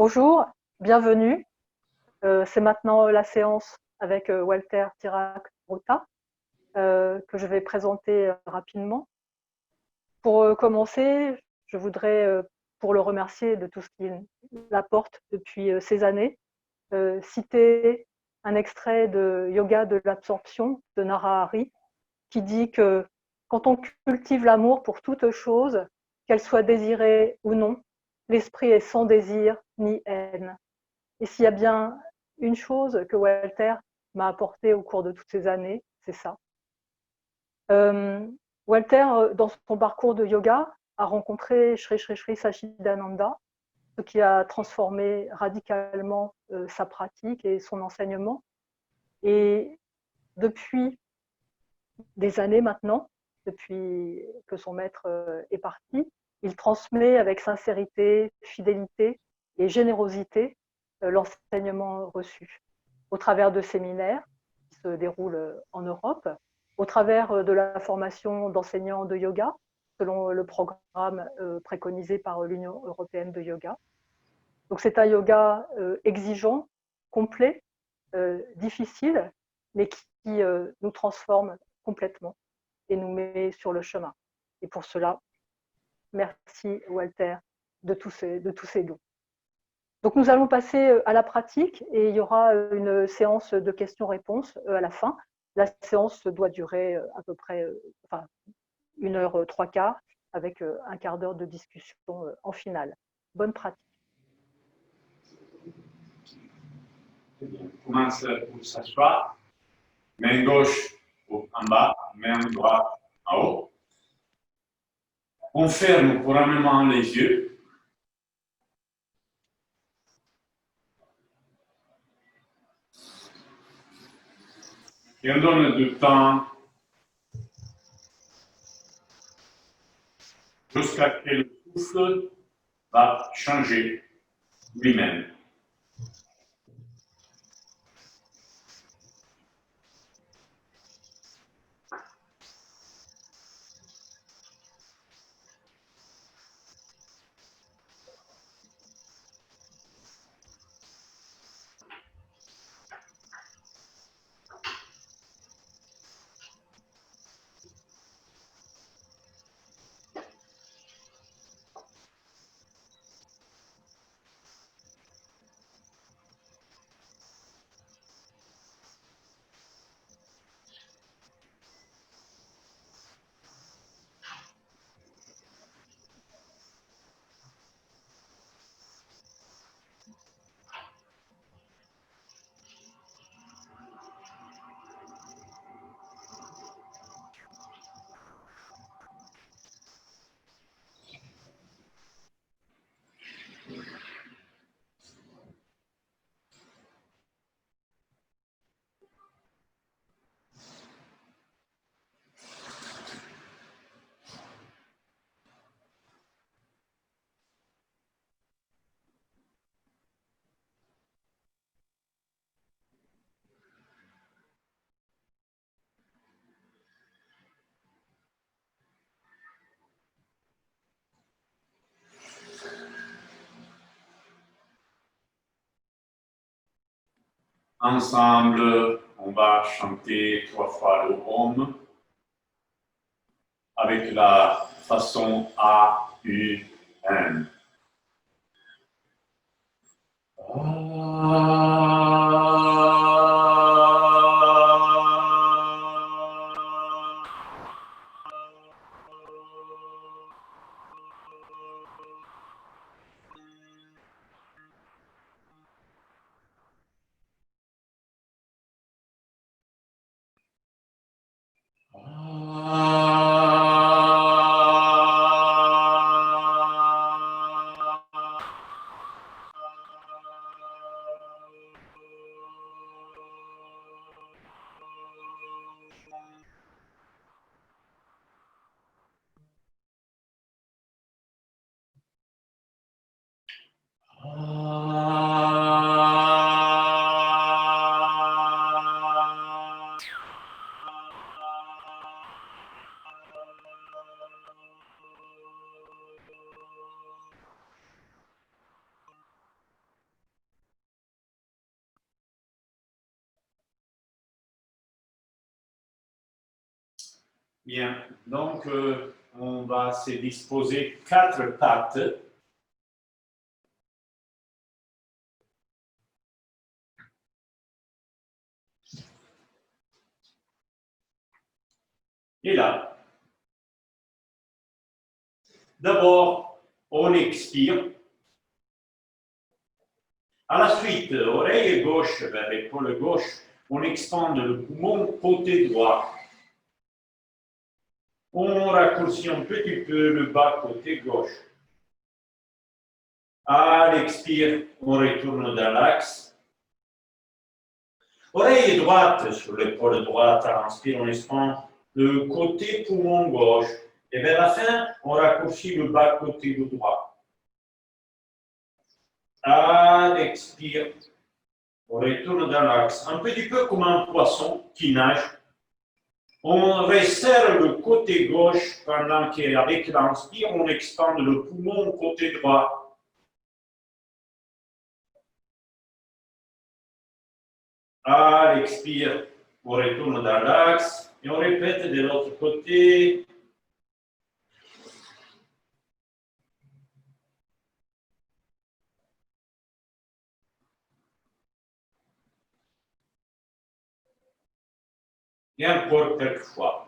Bonjour, bienvenue. C'est maintenant la séance avec Walter Tirac-Rota que je vais présenter rapidement. Pour commencer, je voudrais, pour le remercier de tout ce qu'il apporte depuis ces années, citer un extrait de Yoga de l'absorption de Narahari qui dit que quand on cultive l'amour pour toute chose, qu'elle soit désirée ou non, l'esprit est sans désir ni haine. Et s'il y a bien une chose que Walter m'a apporté au cours de toutes ces années, c'est ça. Walter, dans son parcours de yoga, a rencontré Sri Sri Sri Sachidananda, ce qui a transformé radicalement sa pratique et son enseignement. Et depuis des années maintenant, depuis que son maître est parti, il transmet avec sincérité, fidélité et générosité l'enseignement reçu au travers de séminaires qui se déroulent en Europe, au travers de la formation d'enseignants de yoga selon le programme préconisé par l'Union européenne de yoga. Donc c'est un yoga exigeant, complet, difficile, mais qui nous transforme complètement et nous met sur le chemin. Et pour cela, merci Walter de tous ces dons. Donc nous allons passer à la pratique et il y aura une séance de questions-réponses à la fin. La séance doit durer à peu près 1h trois quarts avec un quart d'heure de discussion en finale. Bonne pratique. On commence pour s'asseoir. Main gauche en bas, main droite en haut. On ferme couramment les yeux. Et on donne du temps jusqu'à ce que le souffle va changer lui-même. Ensemble, on va chanter 3 fois le Om avec la façon A-U-N. Bien, donc on va se disposer 4 pattes. Et là, d'abord, on expire. À la suite, oreille gauche vers l'épaule gauche, on expande le poumon côté droit. On raccourcit un petit peu le bas côté gauche. À l'expire, on retourne dans l'axe. Oreille droite sur l'épaule droite, à l'inspire, on expande le côté poumon gauche. Et vers la fin, on raccourcit le bas côté droit. À l'expire, on retourne dans l'axe. Un petit peu comme un poisson qui nage. On resserre le côté gauche pendant qu'avec l'inspire, on expande le poumon côté droit. À l'expire, on retourne dans l'axe et on répète de l'autre côté. Et encore quelques fois.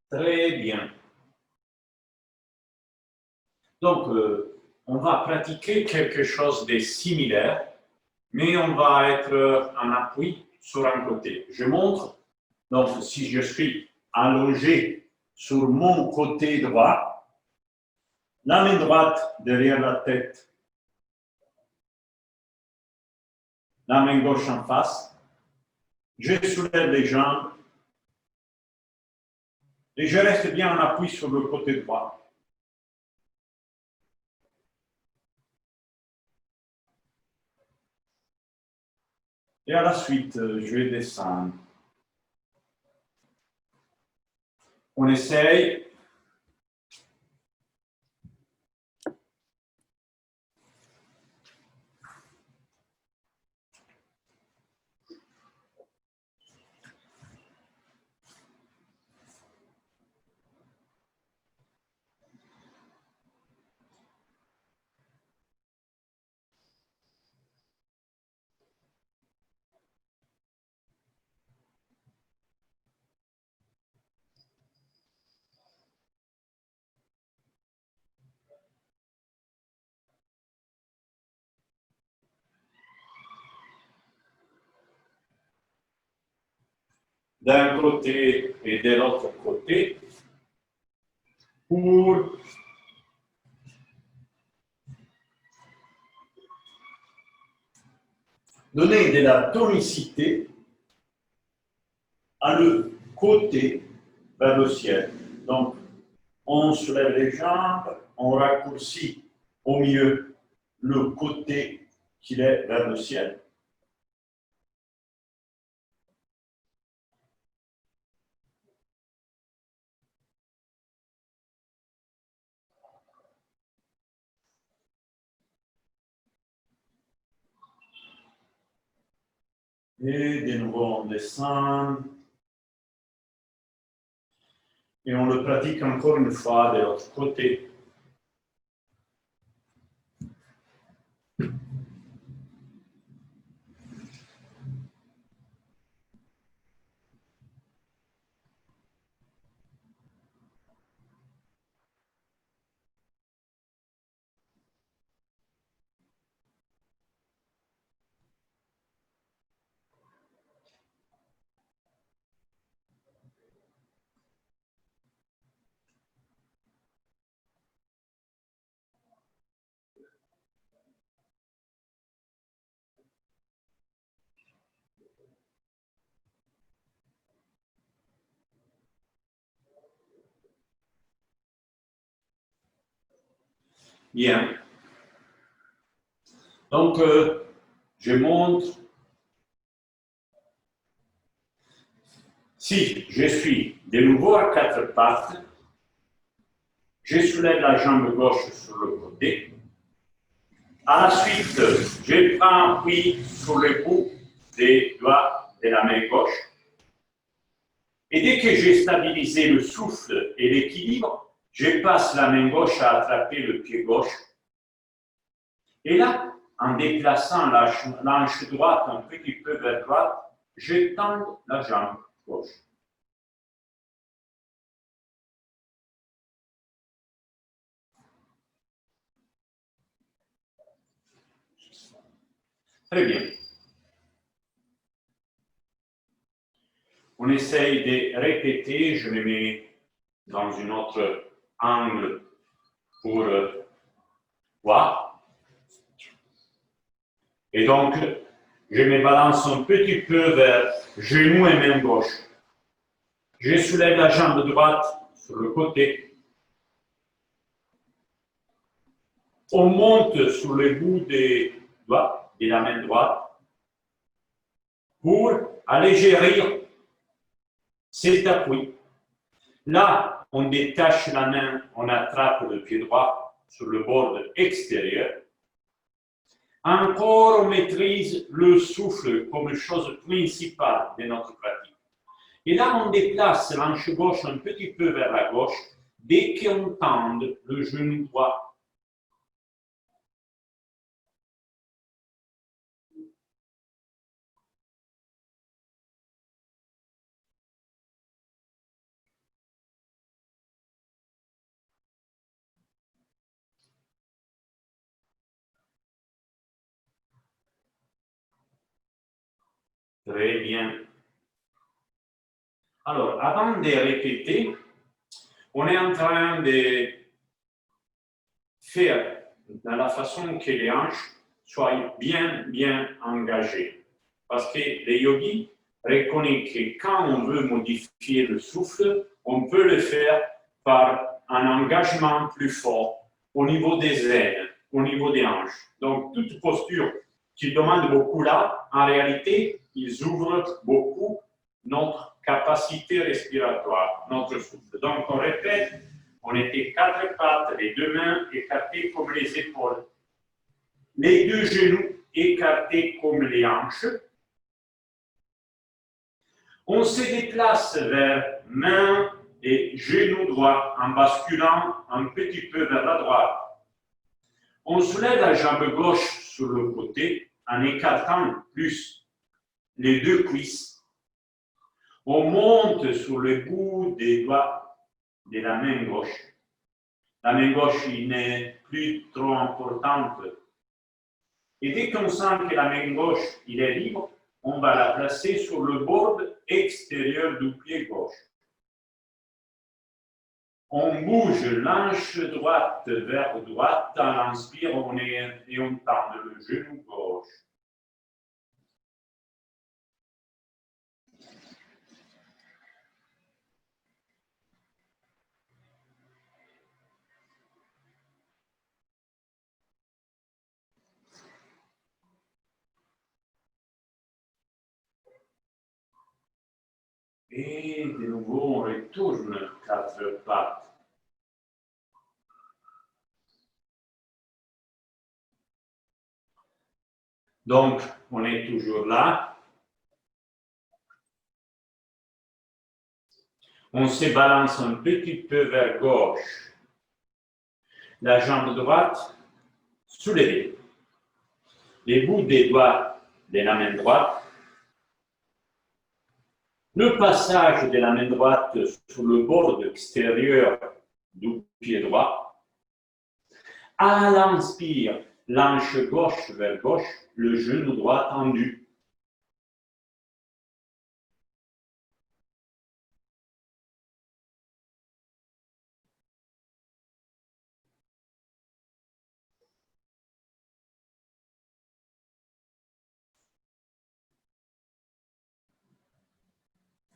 Très bien. Donc, on va pratiquer quelque chose de similaire, mais on va être en appui sur un côté. Je montre, donc si je suis allongé sur mon côté droit, la main droite derrière la tête, la main gauche en face, je soulève les jambes et je reste bien en appui sur le côté droit. Et à la suite, je vais descendre. On essaye. D'un côté et de l'autre côté pour donner de la tonicité à le côté vers le ciel. Donc, on soulève les jambes, on raccourcit au milieu le côté qui est vers le ciel. Et de nouveau, on descend. Et on le pratique encore une fois de l'autre côté. Bien. Donc, je montre. Si je suis de nouveau à quatre pattes, je soulève la jambe gauche sur le côté. À la suite, je prends appui sur le bout des doigts de la main gauche. Et dès que j'ai stabilisé le souffle et l'équilibre, je passe la main gauche à attraper le pied gauche. Et là, en déplaçant la hanche droite un petit peu vers droite, je tends la jambe gauche. Très bien. On essaye de répéter, je me mets dans un autre angle pour voir. Et donc, je me balance un petit peu vers genou et main gauche. Je soulève la jambe droite sur le côté. On monte sur le bout des doigts de la main droite pour allégérir cet appui. Là, on détache la main, on attrape le pied droit sur le bord extérieur. Encore, on maîtrise le souffle comme chose principale de notre pratique. Et là, on déplace l'hanche gauche un petit peu vers la gauche dès qu'on tend le genou droit. Très bien. Alors, avant de répéter, on est en train de faire de la façon que les hanches soient bien engagées. Parce que les yogis reconnaissent que quand on veut modifier le souffle, on peut le faire par un engagement plus fort au niveau des ailes, au niveau des hanches. Donc, toute posture qui demande beaucoup là, en réalité, ils ouvrent beaucoup notre capacité respiratoire, notre souffle. Donc, on répète, on était quatre pattes, les deux mains écartées comme les épaules, les deux genoux écartés comme les hanches. On se déplace vers main et genou droit en basculant un petit peu vers la droite. On soulève la jambe gauche sur le côté en écartant plus les deux cuisses. On monte sur le bout des doigts de la main gauche. La main gauche n'est plus trop importante. Et dès qu'on sent que la main gauche est libre, on va la placer sur le bord extérieur du pied gauche. On bouge l'hanche droite vers droite, à l'inspire, et on tend le genou gauche. Et de nouveau, on retourne quatre pattes. Donc, on est toujours là. On se balance un petit peu vers gauche. La jambe droite soulevée. Les bouts des doigts de la main droite. Le passage de la main droite sur le bord extérieur du pied droit. À l'inspire, l'hanche gauche vers gauche, le genou droit tendu.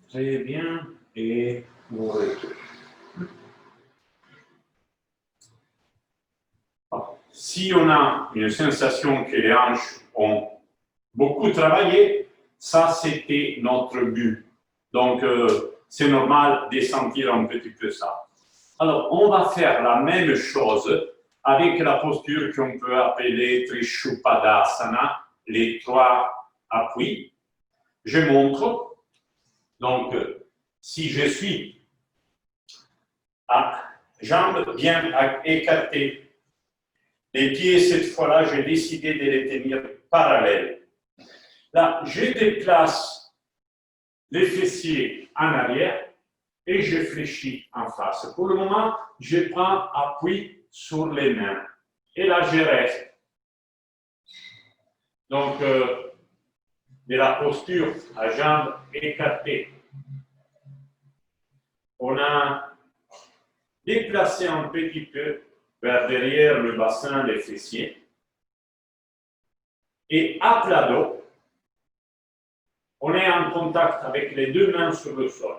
Très bien, et on retourne. si on a une sensation que les hanches ont beaucoup travaillé, ça c'était notre but. Donc c'est normal de sentir un petit peu ça. Alors on va faire la même chose avec la posture qu'on peut appeler Trishupadasana, les 3 appuis. Je montre. Donc si je suis à jambes bien écartées, les pieds, cette fois-là, j'ai décidé de les tenir parallèles. Là, je déplace les fessiers en arrière et je fléchis en face. Pour le moment, je prends appui sur les mains. Et là, je reste. Donc, de la posture à jambes écartées. On a déplacé un petit peu vers derrière le bassin des fessiers. Et à plat dos, on est en contact avec les 2 mains sur le sol.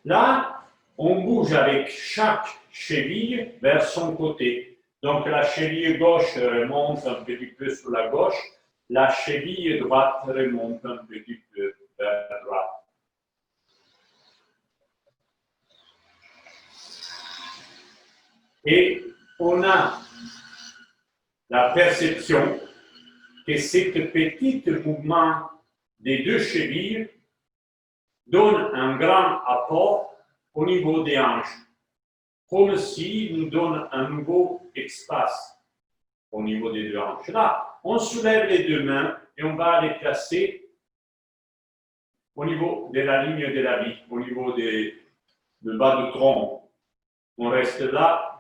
Là, on bouge avec chaque cheville vers son côté. Donc la cheville gauche remonte un petit peu sur la gauche, la cheville droite remonte un petit peu vers la droite. Et on a la perception que ce petit mouvement des 2 chevilles donne un grand apport au niveau des hanches, comme s'il nous donne un nouveau espace au niveau des 2 hanches. Là, on soulève les 2 mains et on va les placer au niveau de la ligne de la vie, au niveau du bas du tronc. On reste là.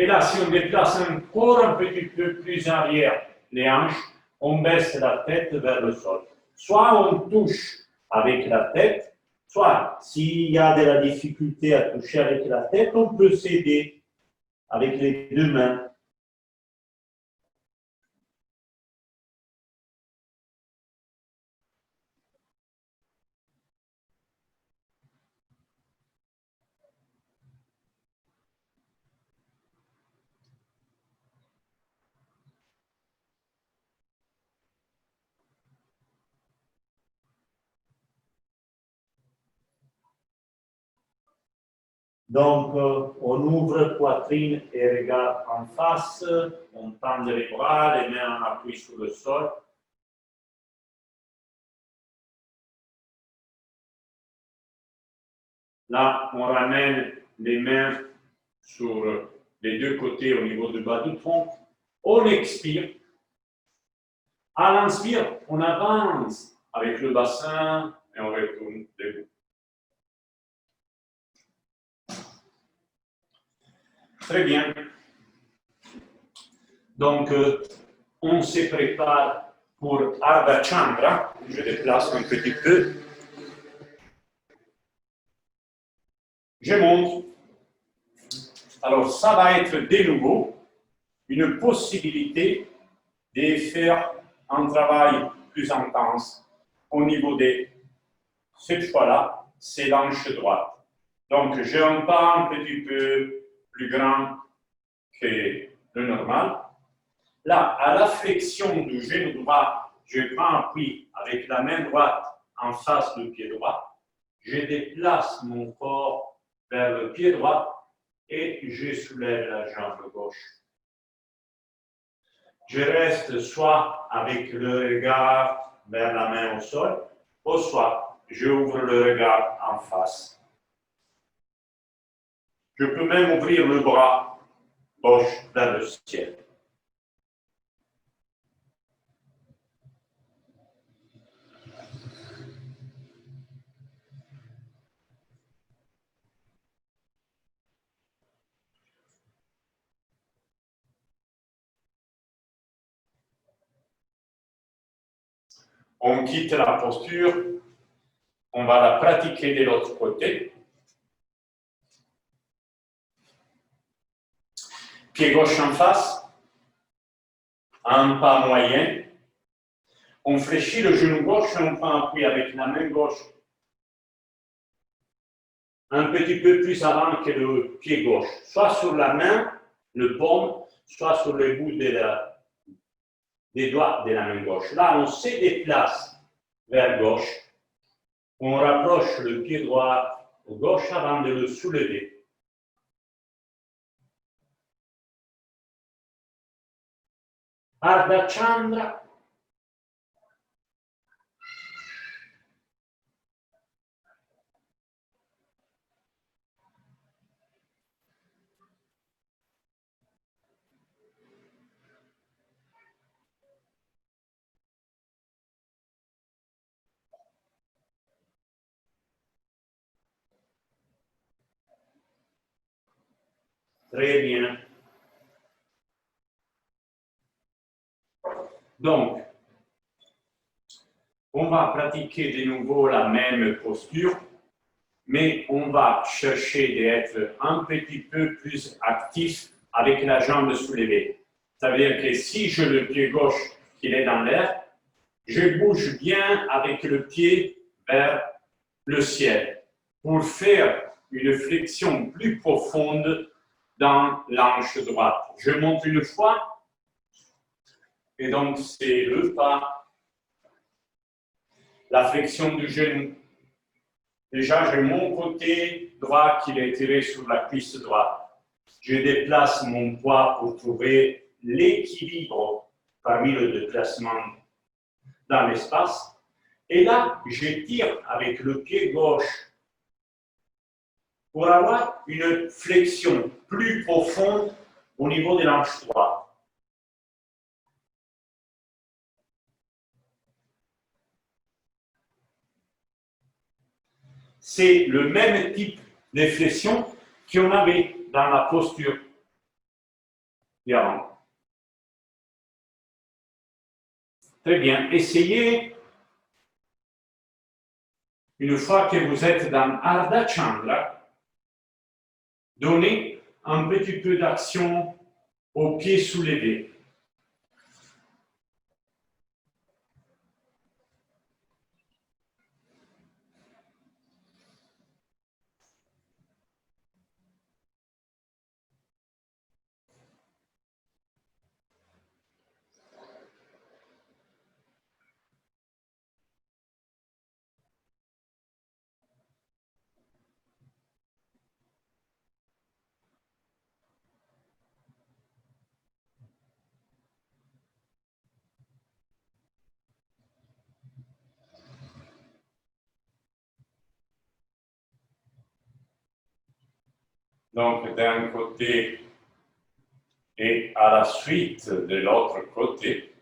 Et là, si on déplace encore un petit peu plus arrière les hanches, on baisse la tête vers le sol. Soit on touche avec la tête, soit s'il y a de la difficulté à toucher avec la tête, on peut s'aider avec les 2 mains. Donc, on ouvre poitrine et regard en face, on tend les bras, les mains en appui sur le sol. Là, on ramène les mains sur les 2 côtés au niveau du bas du tronc. On expire. À l'inspire, on avance avec le bassin et on retourne debout. Très bien. Donc, on se prépare pour Ardha Chandra. Je déplace un petit peu. Je monte. Alors, ça va être de nouveau une possibilité de faire un travail plus intense au niveau des... Cette fois-là, c'est l'hanche droite. Donc, j'ai un pas un petit peu plus grand que le normal. Là, à la flexion du genou droit, je prends appui avec la main droite en face du pied droit. Je déplace mon corps vers le pied droit et je soulève la jambe gauche. Je reste soit avec le regard vers la main au sol, ou soit j'ouvre le regard en face. Je peux même ouvrir le bras gauche vers le ciel. On quitte la posture, on va la pratiquer de l'autre côté. Pied gauche en face, un pas moyen, On fléchit le genou gauche et on prend appui avec la main gauche un petit peu plus avant que le pied gauche, soit sur la main, le paume, soit sur le bout des doigts de la main gauche. Là, on se déplace vers gauche, on rapproche le pied droit gauche avant de le soulever. Ardha Chandra. Très bien. Donc, on va pratiquer de nouveau la même posture, mais on va chercher d'être un petit peu plus actif avec la jambe soulevée. Ça veut dire que si j'ai le pied gauche qui est dans l'air, je bouge bien avec le pied vers le ciel pour faire une flexion plus profonde dans l'hanche droite. Je monte une fois, et donc c'est le pas, la flexion du genou. Déjà, j'ai mon côté droit qui est tiré sur la cuisse droite. Je déplace mon poids pour trouver l'équilibre parmi le déplacement dans l'espace. Et là, je tire avec le pied gauche pour avoir une flexion plus profonde au niveau de l'hanche droite. C'est le même type de flexion qu'on avait dans la posture d'avant. Très bien. Essayez, une fois que vous êtes dans Ardha Chandra, donner un petit peu d'action aux pieds soulevés. Donc, d'un côté et à la suite de l'autre côté.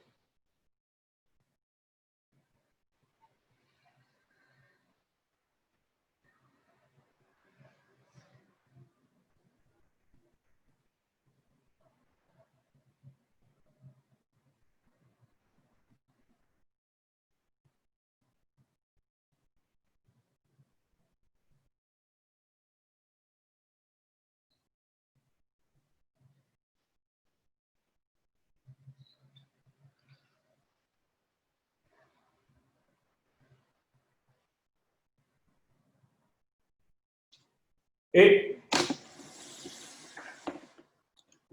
Et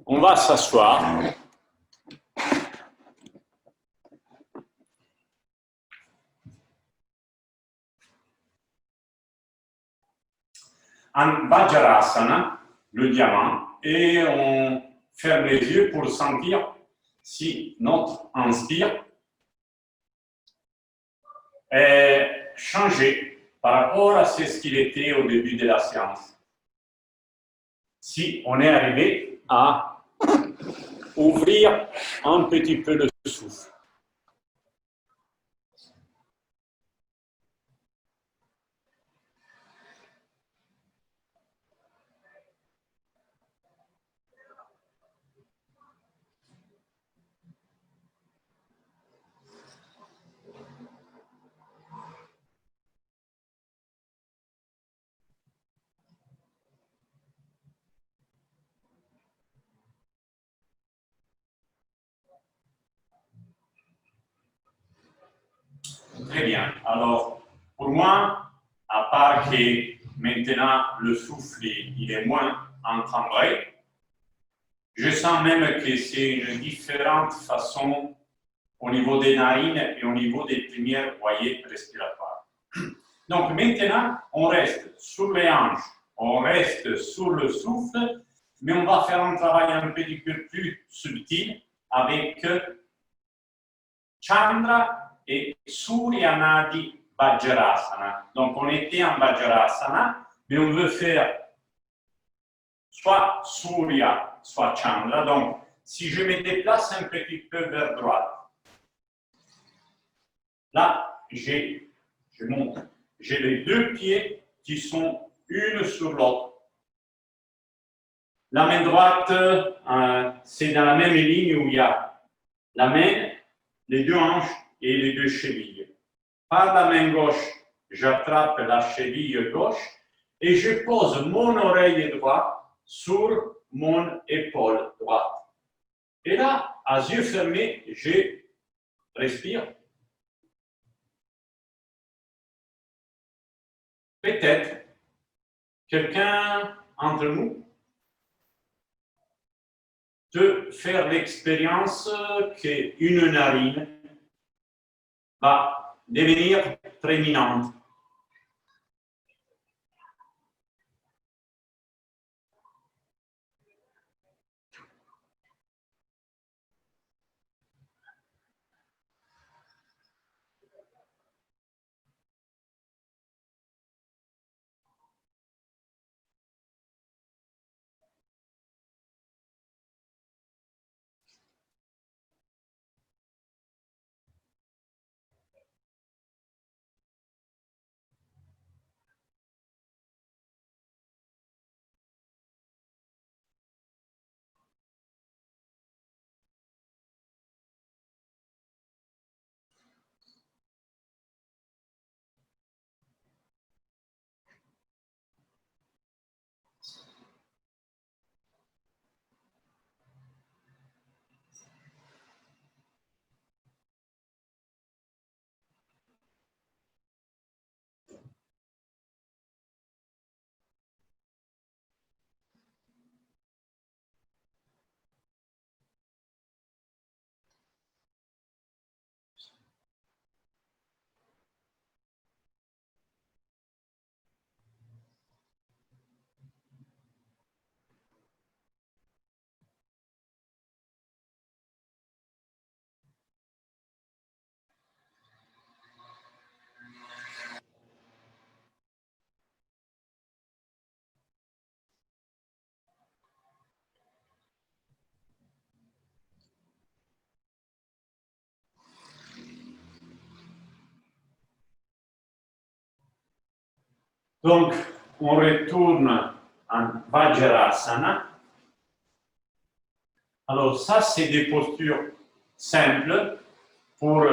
on va s'asseoir. En Vajrasana, le diamant, et on ferme les yeux pour sentir si notre inspire est changé par rapport à ce qu'il était au début de la séance. Si on est arrivé à ouvrir un petit peu le souffle. Très bien. Alors, pour moi, à part que maintenant le souffle il est moins encombré, je sens même que c'est une différente façon au niveau des narines et au niveau des premières voies respiratoires. Donc maintenant, on reste sur les hanches, on reste sur le souffle, mais on va faire un travail un petit peu plus subtil avec Chandra et Surya Nadi Vajrasana. Donc on était en Vajrasana, mais on veut faire soit Surya, soit Chandra. Donc si je me déplace un petit peu vers droite, là je monte. J'ai les deux pieds qui sont une sur l'autre. La main droite, c'est dans la même ligne où il y a la main, les deux hanches et les deux chevilles. Par la main gauche, j'attrape la cheville gauche et je pose mon oreille droite sur mon épaule droite. Et là, à yeux fermés, je respire. Peut-être quelqu'un entre nous de faire l'expérience qu'une narine va devenir prééminente. Donc, on retourne en Vajrasana. Alors, ça, c'est des postures simples. Pour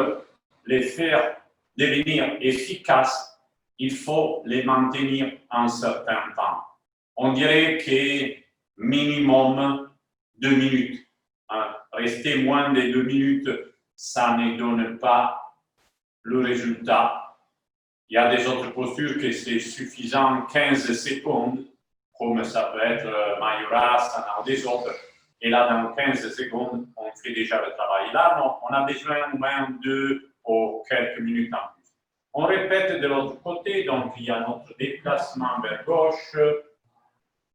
les faire devenir efficaces, il faut les maintenir un certain temps. On dirait que minimum 2 minutes. Rester moins de 2 minutes, ça ne donne pas le résultat. Il y a des autres postures que c'est suffisant 15 secondes, comme ça peut être Mayurasana ou des autres. Et là, dans 15 secondes, on fait déjà le travail. Là, non, on a besoin au moins 2 ou quelques minutes en plus. On répète de l'autre côté, donc il y a notre déplacement vers gauche,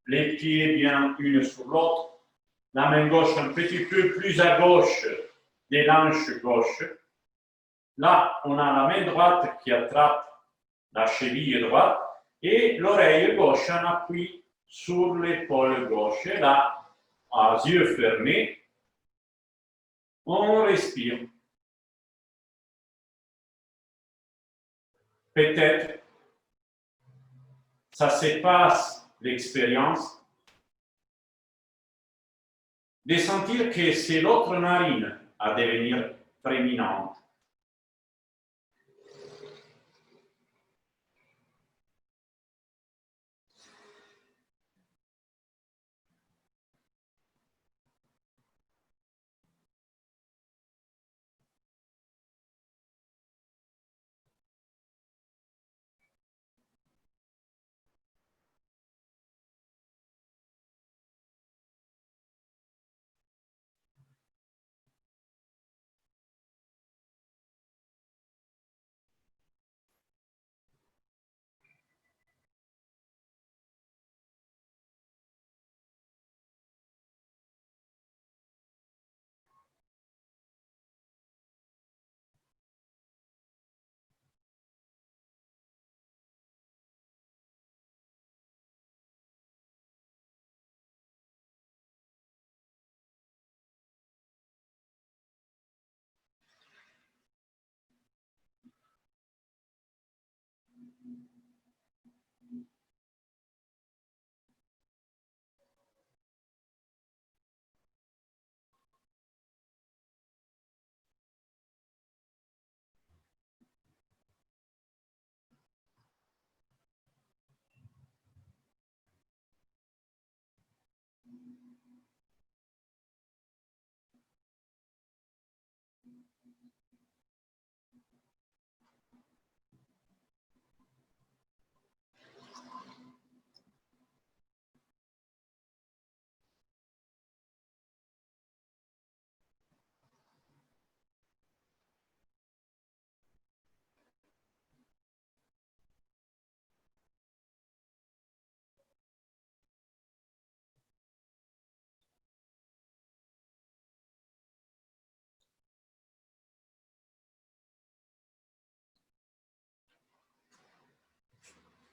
les pieds bien une sur l'autre, la main gauche un petit peu plus à gauche des l'hanche gauche. Là, on a la main droite qui attrape la cheville droite et l'oreille gauche en appui sur l'épaule gauche. Et là, à yeux fermés, on respire. Peut-être, ça se passe l'expérience de sentir que c'est l'autre narine à devenir prééminente.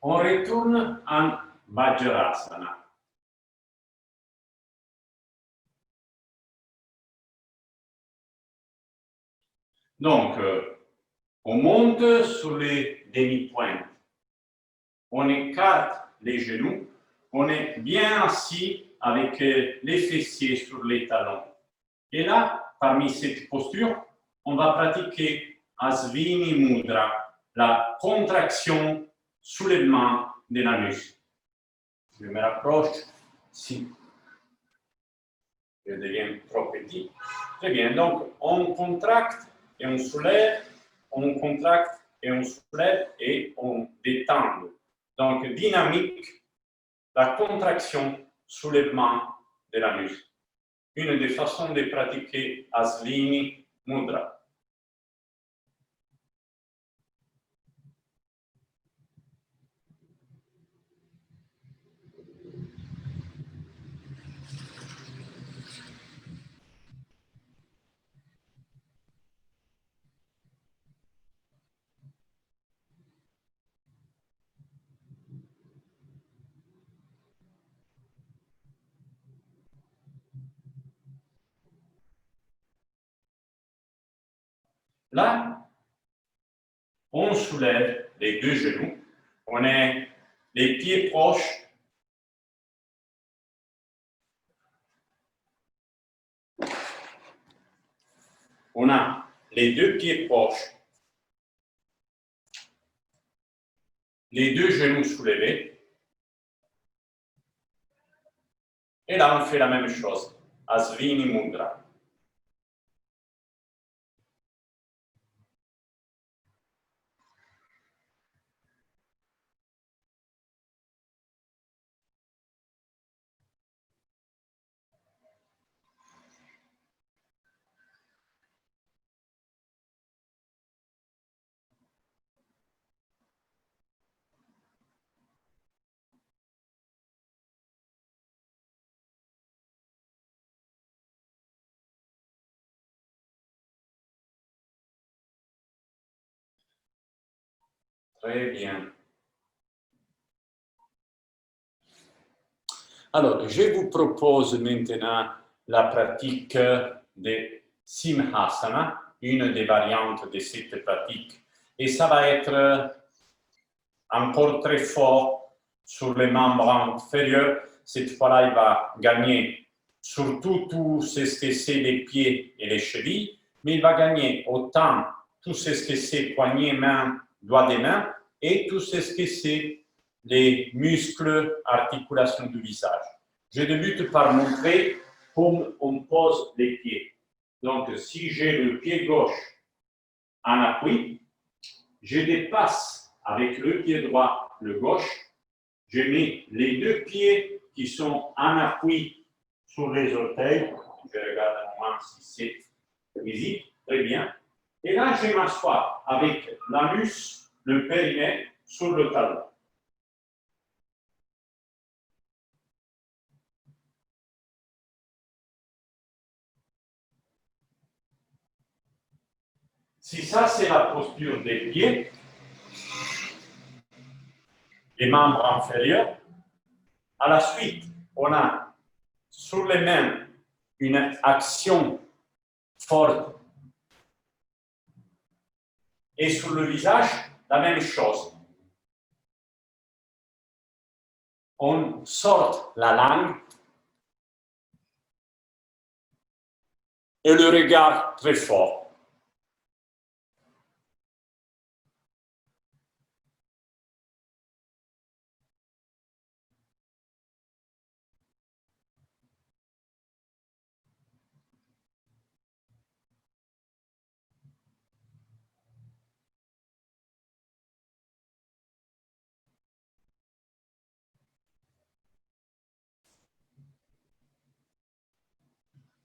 On retourne en Vajrasana. Donc, on monte sur les demi-pointes. On écarte les genoux. On est bien assis avec les fessiers sur les talons. Et là, parmi cette posture, on va pratiquer Asvini Mudra, la contraction, soulèvement de l'anus. Je me rapproche. Si je deviens trop petit. Très bien. Donc, on contracte et on soulève, on contracte et on soulève et on détend. Donc, dynamique, la contraction, soulèvement de l'anus. Une des façons de pratiquer Asvini Mudra. Là, on soulève les deux genoux. On est les pieds proches. On a les deux pieds proches. Les deux genoux soulevés. Et là, on fait la même chose. Asvini Mudra. Très bien. Alors, je vous propose maintenant la pratique de Simhasana, une des variantes de cette pratique. Et ça va être encore très fort sur les membres inférieurs. Cette fois-là, il va gagner surtout tout ce que c'est les pieds et les chevilles, mais il va gagner autant tout ce que c'est poignets, mains, doigts des mains, et tout ce que c'est les muscles, articulations du visage. Je débute par montrer comment on pose les pieds. Donc, si j'ai le pied gauche en appui, je dépasse avec le pied droit le gauche, je mets les deux pieds qui sont en appui sur les orteils. Je regarde un moment si c'est visible. Très bien. Et là, je m'assois avec l'anus, le périnée sur le talon. Si ça, c'est la posture des pieds, les membres inférieurs, à la suite, on a sur les mains une action forte et sur le visage, la même chose. On sort la langue et le regard très fort.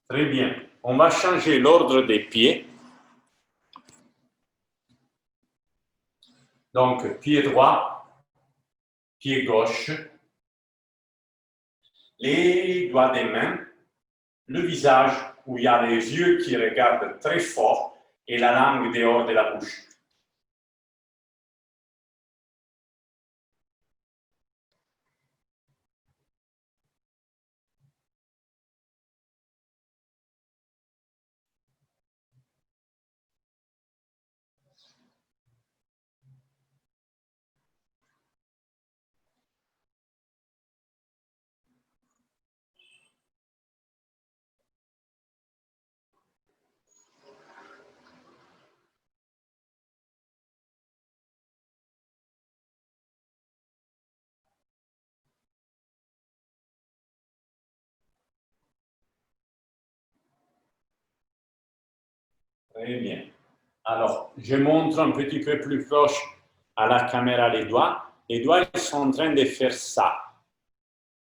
Très bien. On va changer l'ordre des pieds. Donc, pied droit, pied gauche, les doigts des mains, le visage où il y a les yeux qui regardent très fort et la langue dehors de la bouche. Très bien. Alors, je montre un petit peu plus proche à la caméra les doigts. Les doigts, ils sont en train de faire ça.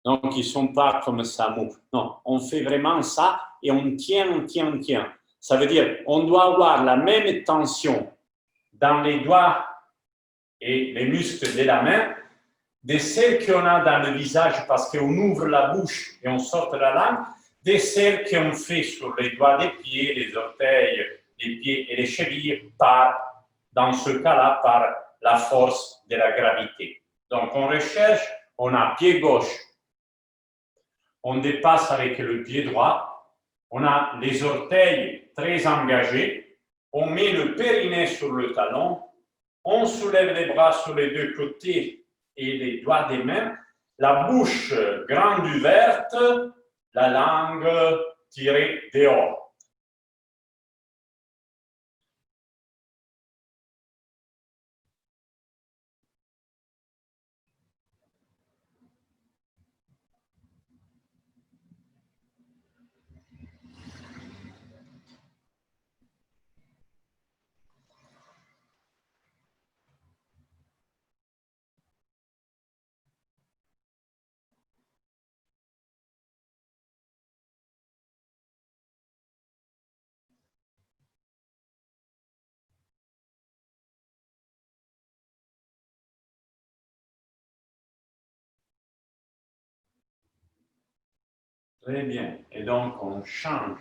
Donc, ils ne sont pas comme ça mou. Non, on fait vraiment ça et on tient, on tient, on tient. Ça veut dire on doit avoir la même tension dans les doigts et les muscles de la main de celle qu'on a dans le visage parce qu'on ouvre la bouche et on sort la langue, de celle qu'on fait sur les doigts des pieds, les orteils, les pieds et les chevilles dans ce cas-là, par la force de la gravité. Donc, on recherche, on a pied gauche, on dépasse avec le pied droit, on a les orteils très engagés, on met le périnée sur le talon, on soulève les bras sur les deux côtés et les doigts des mains, la bouche grande ouverte, la langue tirée dehors. Très bien. Et donc, on change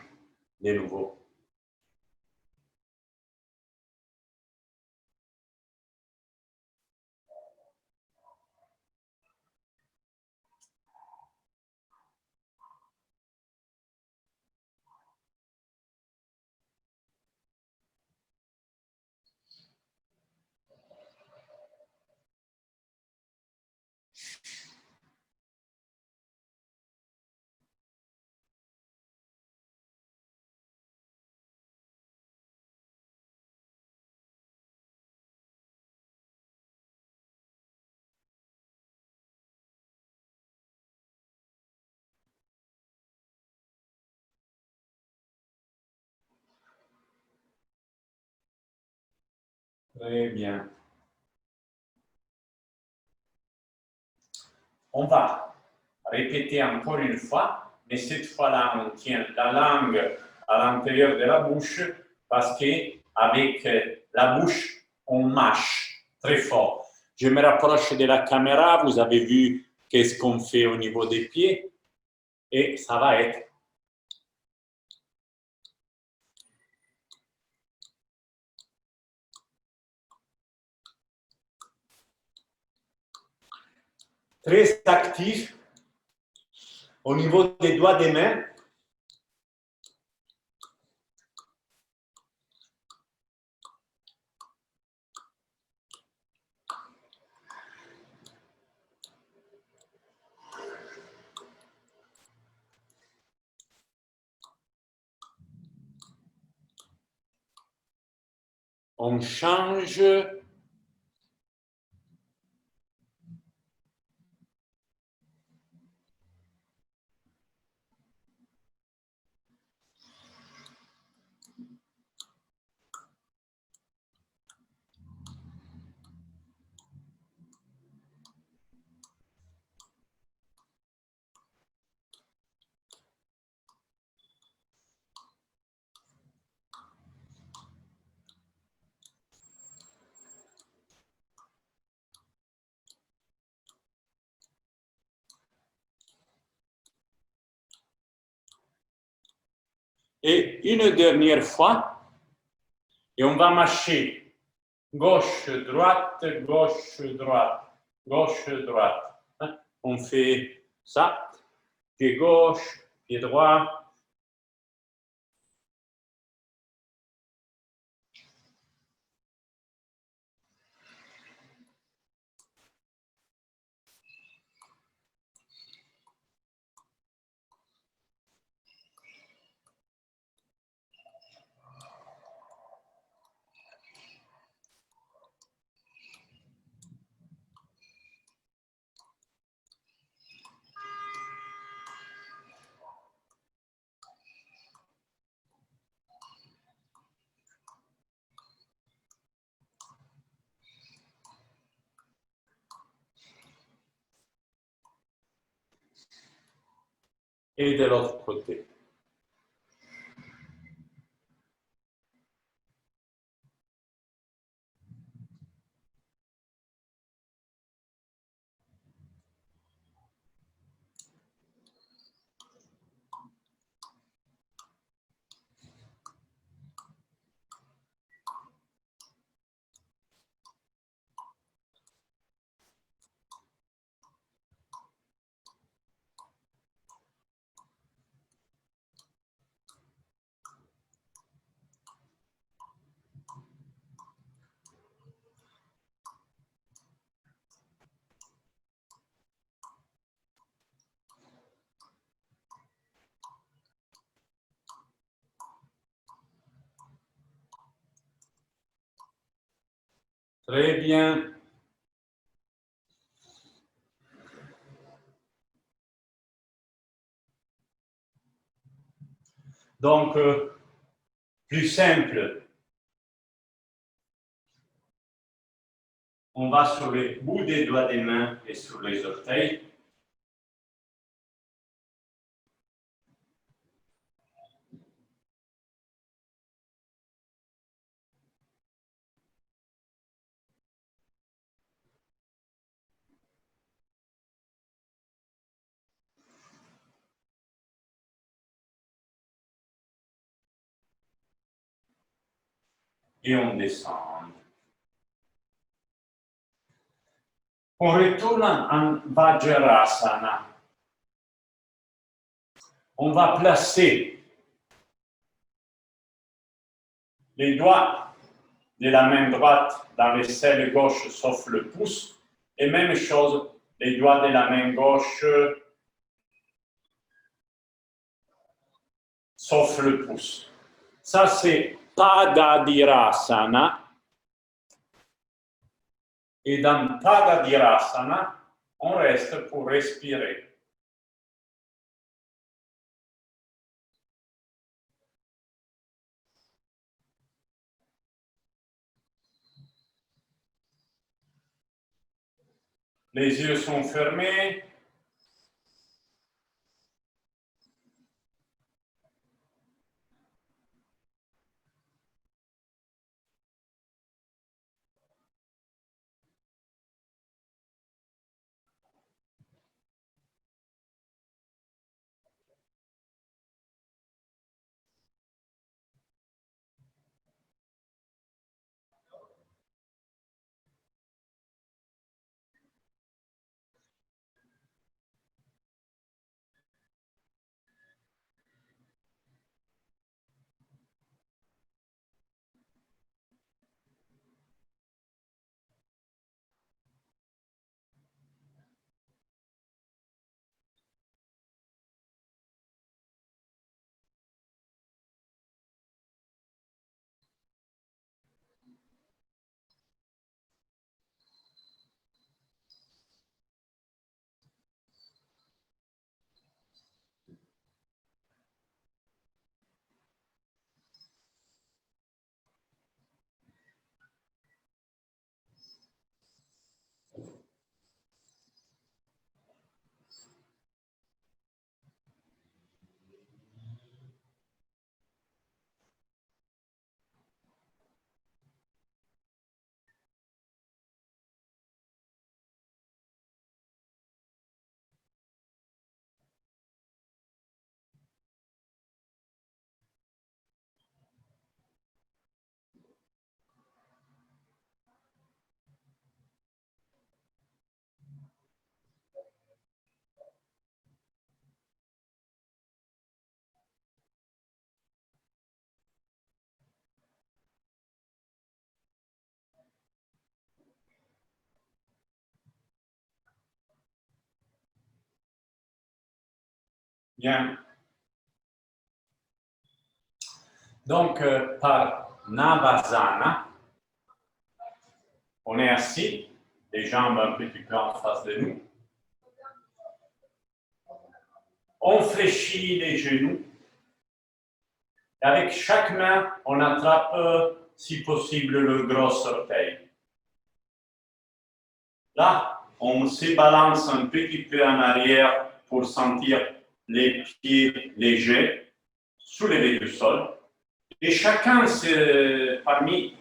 de nouveau. Très bien. On va répéter encore une fois, mais cette fois-là, on tient la langue à l'intérieur de la bouche parce qu'avec la bouche, on mâche très fort. Je me rapproche de la caméra, vous avez vu qu'est-ce qu'on fait au niveau des pieds et ça va être très actif au niveau des doigts des mains. On change. Et une dernière fois, et on va mâcher gauche, droite, gauche, droite, gauche, droite. On fait ça, pied gauche, pied droit. et de l'autre côté. Très bien. Donc, plus simple, on va sur les bouts des doigts des mains et sur les orteils. Et on descend. On retourne en Vajrasana. On va placer les doigts de la main droite dans l'aisselle gauche sauf le pouce. Et même chose, les doigts de la main gauche sauf le pouce. Ça, c'est Padadirasana. Et dans Padadirasana, on reste pour respirer. Les yeux sont fermés. Bien. Donc, par Navasana, on est assis, les jambes un petit peu en face de nous. On fléchit les genoux. Et avec chaque main, on attrape, si possible, le gros orteil. Là, on se balance un petit peu en arrière pour sentir les pieds légers, soulevés du sol. Et chacun parmi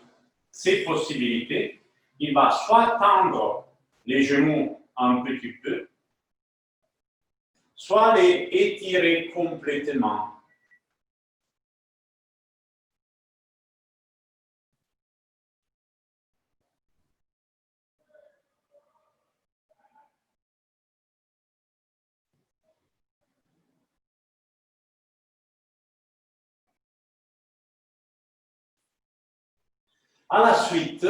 ces possibilités, il va soit tendre les genoux un petit peu, soit les étirer complètement. À la suite,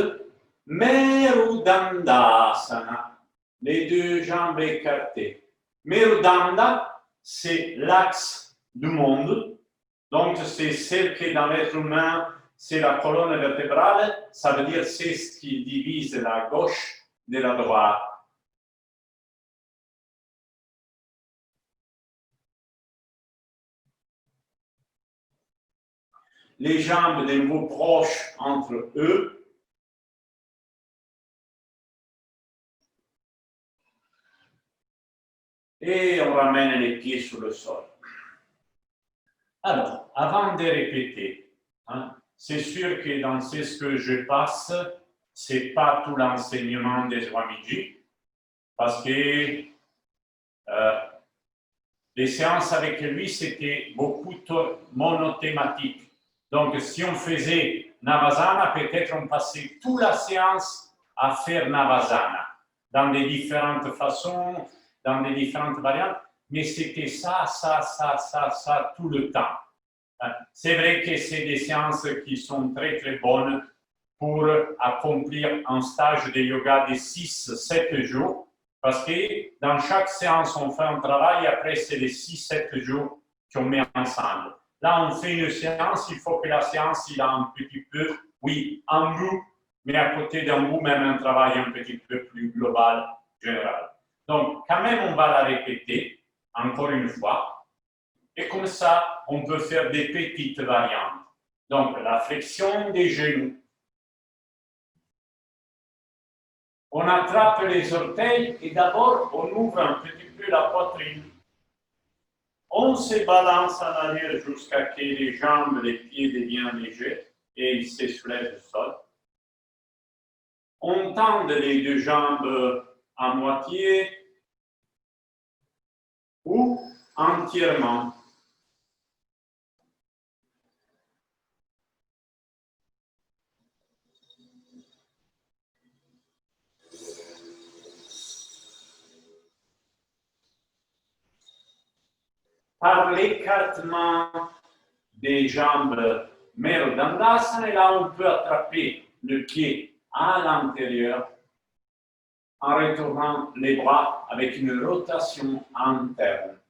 Merudandasana, les deux jambes écartées. Merudanda, c'est l'axe du monde. Donc, c'est celle qui, dans l'être humain, c'est la colonne vertébrale. Ça veut dire c'est ce qui divise la gauche de la droite. Les jambes de nouveau proches entre eux. Et on ramène les pieds sur le sol. Alors, avant de répéter, hein, c'est sûr que dans ce que je passe, ce n'est pas tout l'enseignement des Swamiji, parce que les séances avec lui, c'était beaucoup monothématique. Donc, si on faisait Navasana, peut-être on passait toute la séance à faire Navasana, dans des différentes façons, dans des différentes variantes, mais c'était ça, tout le temps. C'est vrai que c'est des séances qui sont très, très bonnes pour accomplir un stage de yoga de 6-7 jours, parce que dans chaque séance, on fait un travail, et après, c'est les 6-7 jours qu'on met ensemble. Là, on fait une séance, il faut que la séance, il a un petit peu, oui, un bout, mais à côté d'un bout, même un travail un petit peu plus global, général. Donc, quand même, on va la répéter, encore une fois, et comme ça, on peut faire des petites variantes. Donc, la flexion des genoux. On attrape les orteils et d'abord, on ouvre un petit peu la poitrine. On se balance en arrière jusqu'à ce que les jambes, les pieds deviennent légers et ils se soulèvent du sol. On tend les deux jambes à moitié ou entièrement. Par l'écartement des jambes Merudandasana, et là on peut attraper le pied à l'intérieur en retournant les bras avec une rotation interne.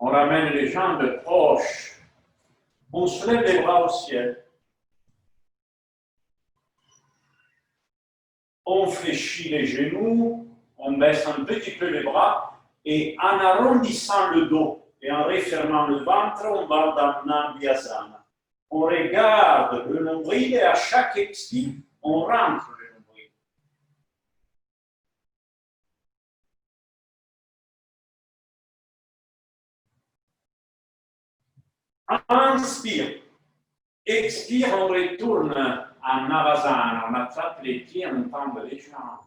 On ramène les jambes proches. On soulève les bras au ciel. On fléchit les genoux, on baisse un petit peu les bras et en arrondissant le dos et en refermant le ventre, on va dans Nandiyasana. On regarde le nombril et à chaque expire, on rentre le nombril. Inspire. Expire, on retourne à Navasana. On attrape les pieds, on tend les jambes.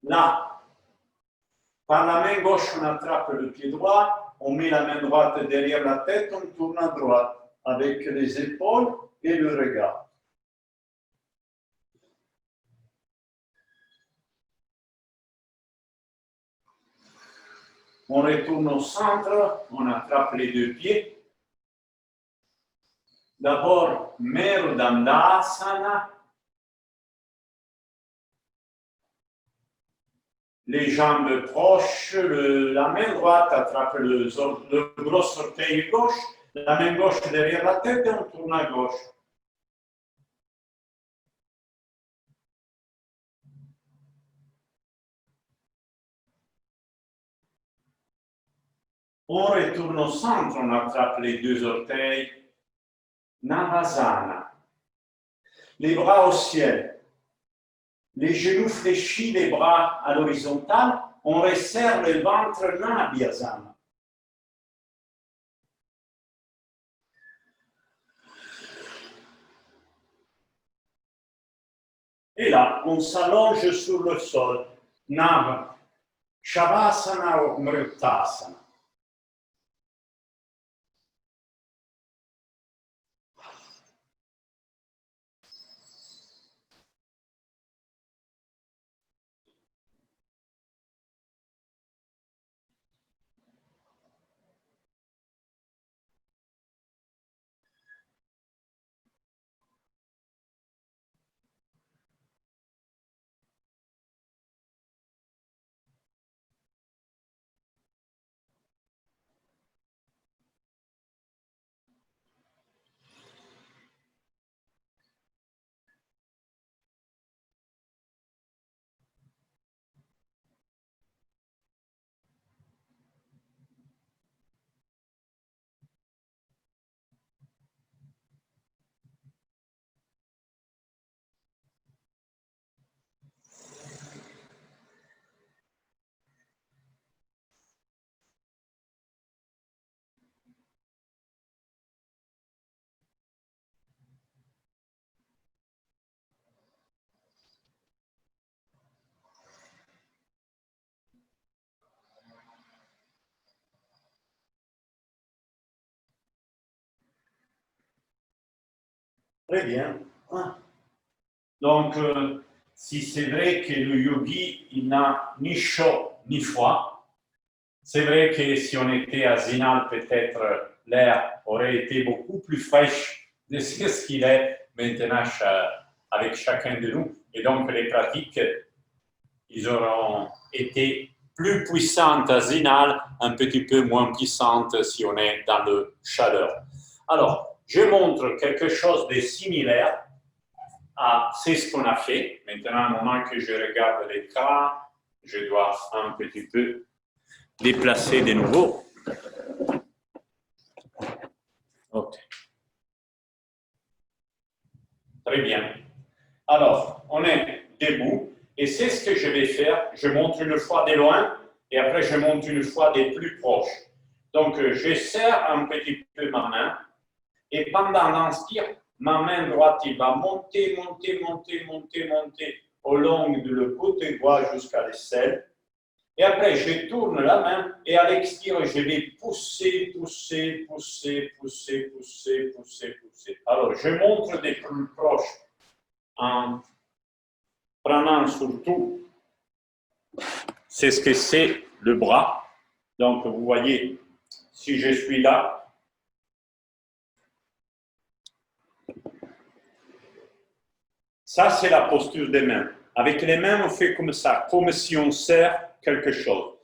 Là, par la main gauche, on attrape le pied droit, on met la main droite derrière la tête, on tourne à droite avec les épaules et le regard. On retourne au centre, on attrape les deux pieds. D'abord, Merudandasana. les jambes proches, la main droite attrape le gros orteil gauche, la main gauche derrière la tête et on tourne à gauche. On retourne au centre, on attrape les deux orteils. Navasana. Les bras au ciel. Les genoux fléchis, les bras à l'horizontale. On resserre le ventre, Nabhyasana. Et là, on s'allonge sur le sol. Nava. Shavasana ou Mruttasana. Très bien. Donc, si c'est vrai que le yogi, il n'a ni chaud ni froid, c'est vrai que si on était à Zinal, peut-être l'air aurait été beaucoup plus fraîche de ce qu'il est maintenant avec chacun de nous. Et donc, les pratiques, ils auront été plus puissantes à Zinal, un petit peu moins puissantes si on est dans le chaleur. Alors, je montre quelque chose de similaire. C'est ce qu'on a fait. Maintenant, au moment que je regarde l'écran, je dois un petit peu déplacer de nouveau. Ok. Très bien. Alors, on est debout et c'est ce que je vais faire. Je montre une fois de loin et après je montre une fois des plus proches. Donc, je serre un petit peu ma main et pendant l'inspire, ma main droite il va monter, monter, monter, monter, monter au long de le côté droit jusqu'à l'aisselle. Et après, je tourne la main et à l'expire, je vais pousser, pousser, pousser, pousser, pousser, pousser, pousser. Alors, je montre des plus proches en prenant surtout, c'est ce que c'est le bras. Donc, vous voyez, si je suis là, ça c'est la posture des mains. Avec les mains, on fait comme ça, comme si on serre quelque chose.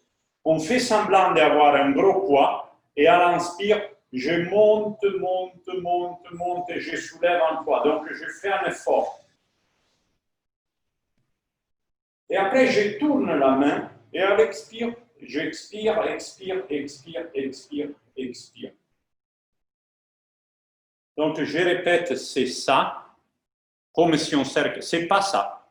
On fait semblant d'avoir un gros poids et à l'inspire, je monte, monte, monte, monte et je soulève un poids. Donc, je fais un effort. Et après, je tourne la main et à l'expire, j'expire, expire, expire, expire, expire. Donc, je répète, c'est ça, comme si on serre. C'est pas ça.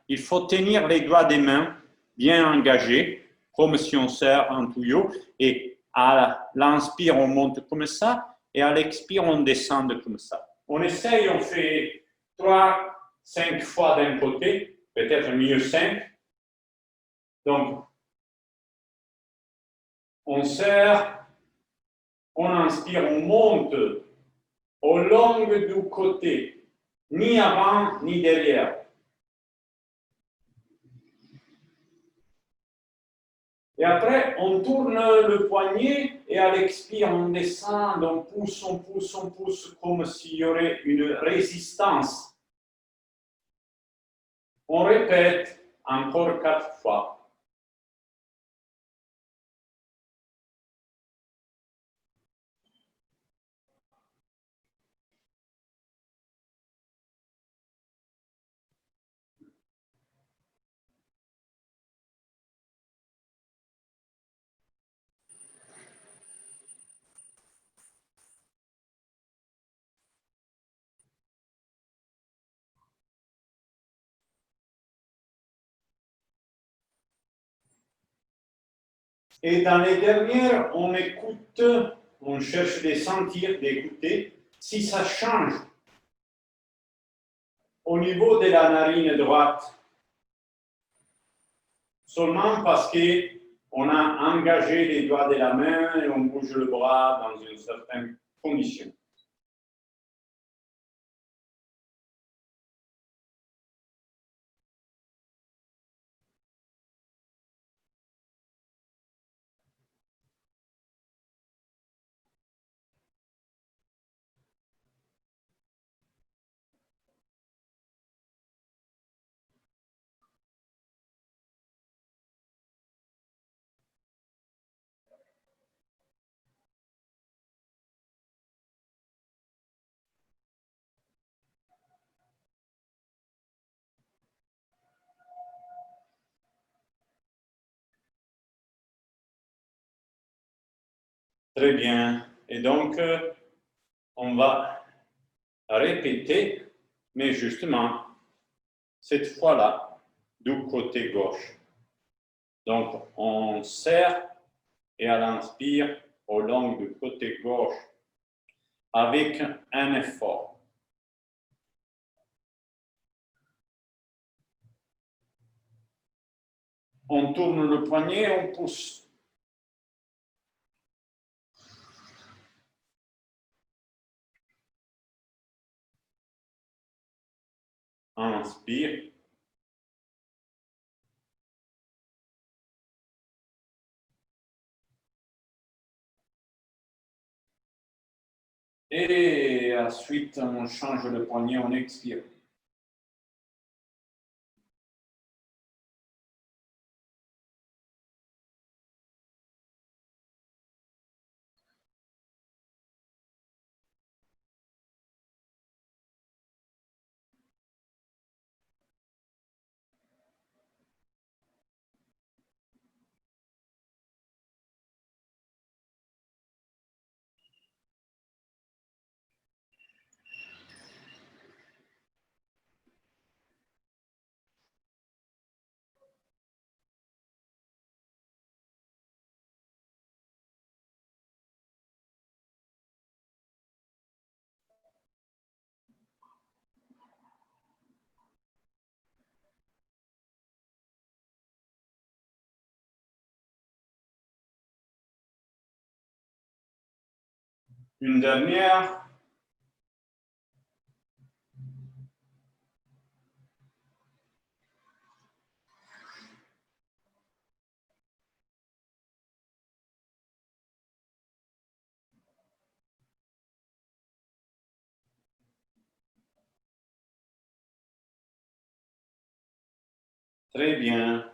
Il faut tenir les doigts des mains bien engagés, comme si on serre un tuyau. Et à l'inspire, on monte comme ça. Et à l'expire, on descend comme ça. On essaye, on fait 3, 5 fois d'un côté, peut-être mieux 5. Donc, on serre, on inspire, on monte au long du côté, ni avant ni derrière. Et après, on tourne le poignet et à l'expire, on descend, on pousse, on pousse, on pousse, comme s'il y aurait une résistance. On répète encore 4 fois. Et dans les dernières, on écoute, on cherche de sentir, d'écouter, si ça change au niveau de la narine droite, seulement parce qu'on a engagé les doigts de la main et on bouge le bras dans une certaine condition. Très bien. Et donc, on va répéter, mais justement, cette fois-là, du côté gauche. Donc, on serre et à l'inspire au long du côté gauche avec un effort. On tourne le poignet, on pousse. Inspire. Et ensuite, on change le poignet, on expire. Une dernière. Très bien.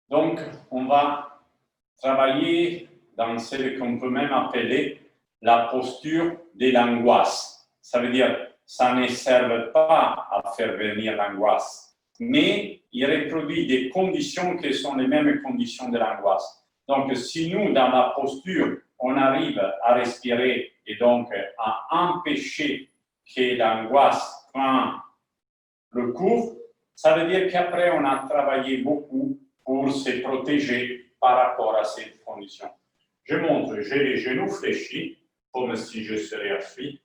Donc, on va travailler dans ce qu'on peut même appeler la posture de l'angoisse. Ça veut dire, ça ne sert pas à faire venir l'angoisse, mais il reproduit des conditions qui sont les mêmes conditions de l'angoisse. Donc, si nous, dans la posture, on arrive à respirer et donc à empêcher que l'angoisse prenne le cours, ça veut dire qu'après, on a travaillé beaucoup pour se protéger par rapport à cette condition. Je montre, j'ai les genoux fléchis, comme si je serais assis,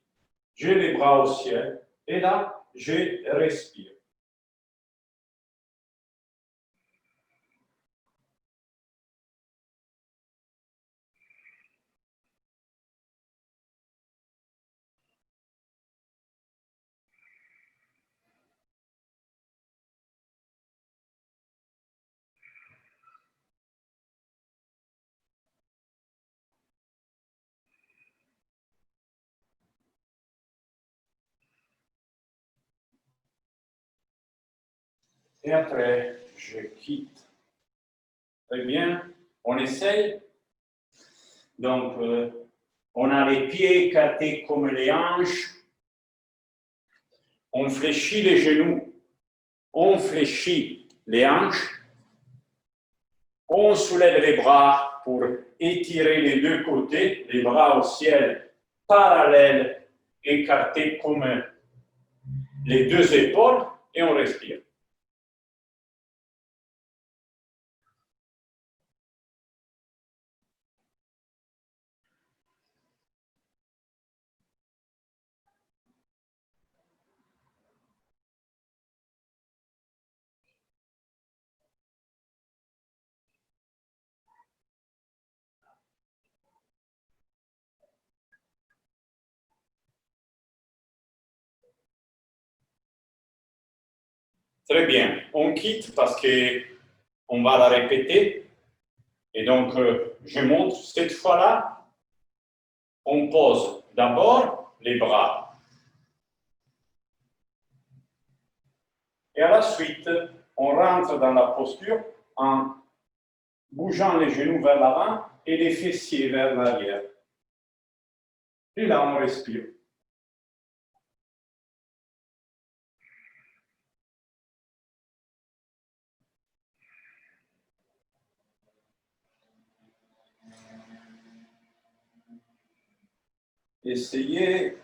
j'ai les bras au ciel, et là, je respire. Et après, je quitte. Très bien, on essaye. Donc, on a les pieds écartés comme les hanches. On fléchit les genoux. On fléchit les hanches. On soulève les bras pour étirer les deux côtés, les bras au ciel, parallèles, écartés comme les deux épaules, et on respire. Très bien. On quitte parce qu'on va la répéter. Et donc, je montre cette fois-là, on pose d'abord les bras. Et à la suite, on rentre dans la posture en bougeant les genoux vers l'avant et les fessiers vers l'arrière. Et là, on respire. Essayez.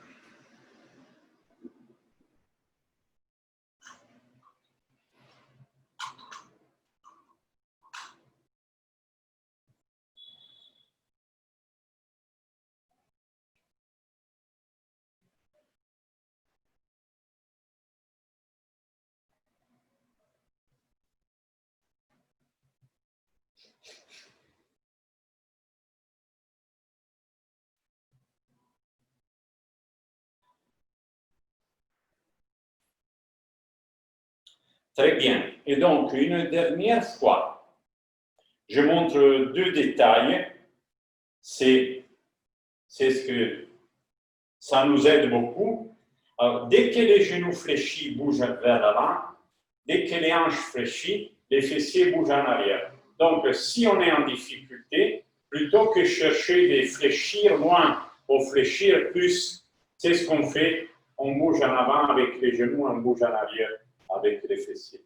Très bien. Et donc, une dernière fois, je montre deux détails. C'est ce que ça nous aide beaucoup. Alors, dès que les genoux fléchis bougent vers l'avant, dès que les hanches fléchissent, les fessiers bougent en arrière. Donc, si on est en difficulté, plutôt que chercher de fléchir moins ou fléchir plus, c'est ce qu'on fait. On bouge en avant avec les genoux, on bouge en arrière avec les fessiers.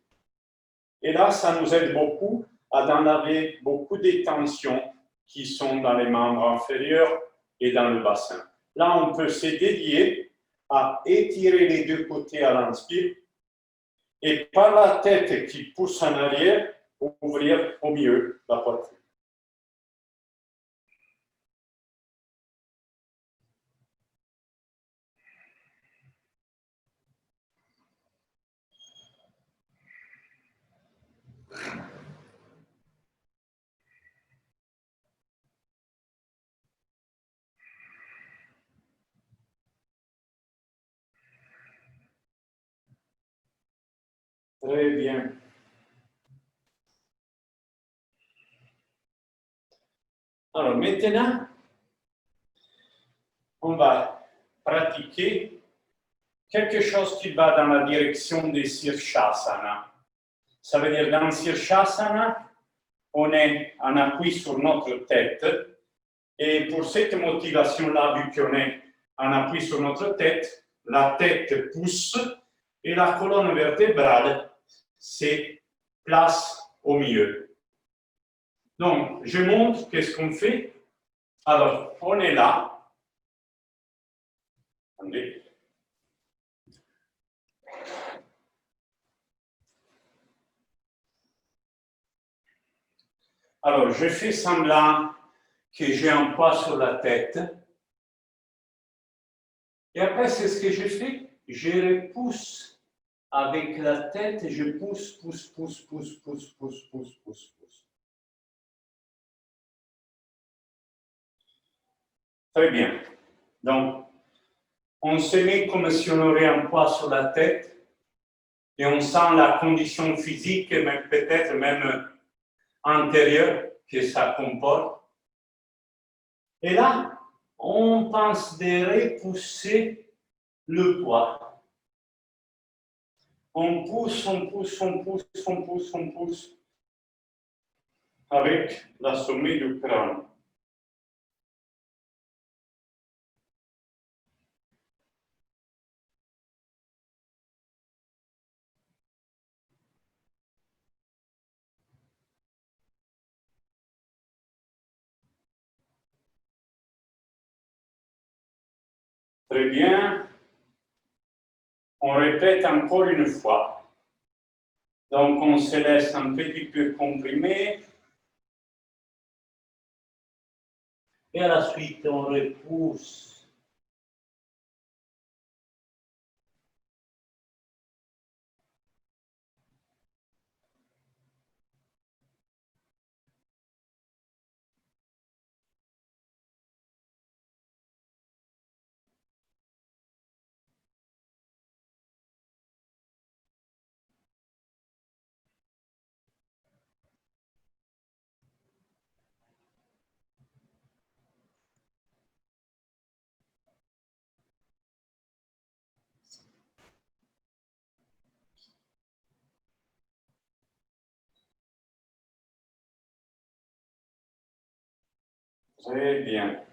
Et là, ça nous aide beaucoup à enlever beaucoup des tensions qui sont dans les membres inférieurs et dans le bassin. Là, on peut se dédier à étirer les deux côtés à l'inspire et par la tête qui pousse en arrière, ouvrir au milieu la poitrine. Très bien. Alors maintenant, on va pratiquer quelque chose qui va dans la direction des Sirshasana. Ça veut dire dans Sirshasana, on est en appui sur notre tête. Et pour cette motivation-là, vu qu'on est en appui sur notre tête, la tête pousse et la colonne vertébrale se place au milieu. Donc, je montre qu'est-ce qu'on fait. Alors, on est là. Attendez. Alors, je fais semblant que j'ai un poids sur la tête. Et après, c'est ce que je fais. Je repousse avec la tête, je pousse, pousse, pousse, pousse, pousse, pousse, pousse, pousse, pousse. Très bien. Donc, on se met comme si on aurait un poids sur la tête et on sent la condition physique, mais peut-être même antérieure que ça comporte. Et là, on pense de repousser le poids. On pousse, on pousse, on pousse, on pousse, on pousse avec la sommet du crâne. Très bien. On répète encore une fois. Donc, on se laisse un petit peu comprimer. Et à la suite, on repousse. Très bien.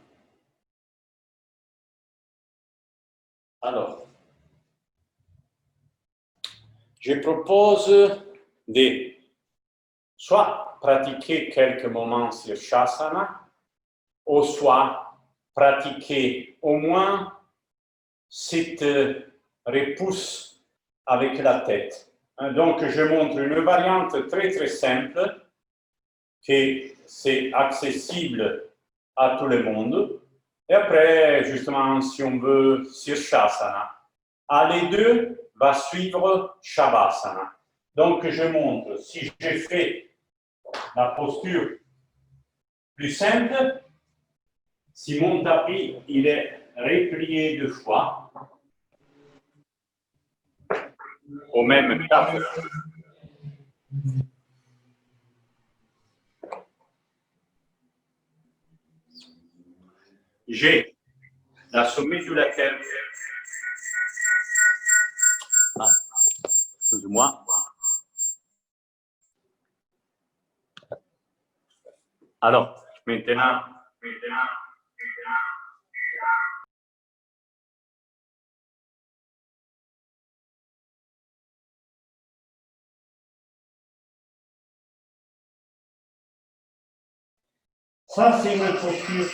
Alors, je propose de soit pratiquer quelques moments sur Shasana, ou soit pratiquer au moins cette repousse avec la tête. Donc, je montre une variante très très simple, que c'est accessible à tout le monde. Et après, justement, si on veut, sur Shasana, à les deux va suivre Shavasana. Donc, je montre, si je fais la posture plus simple, si mon tapis il est replié 2 fois, au même tapis, j'ai la sommet de la tête. Ah, excuse-moi. Alors, maintenant, ça c'est une posture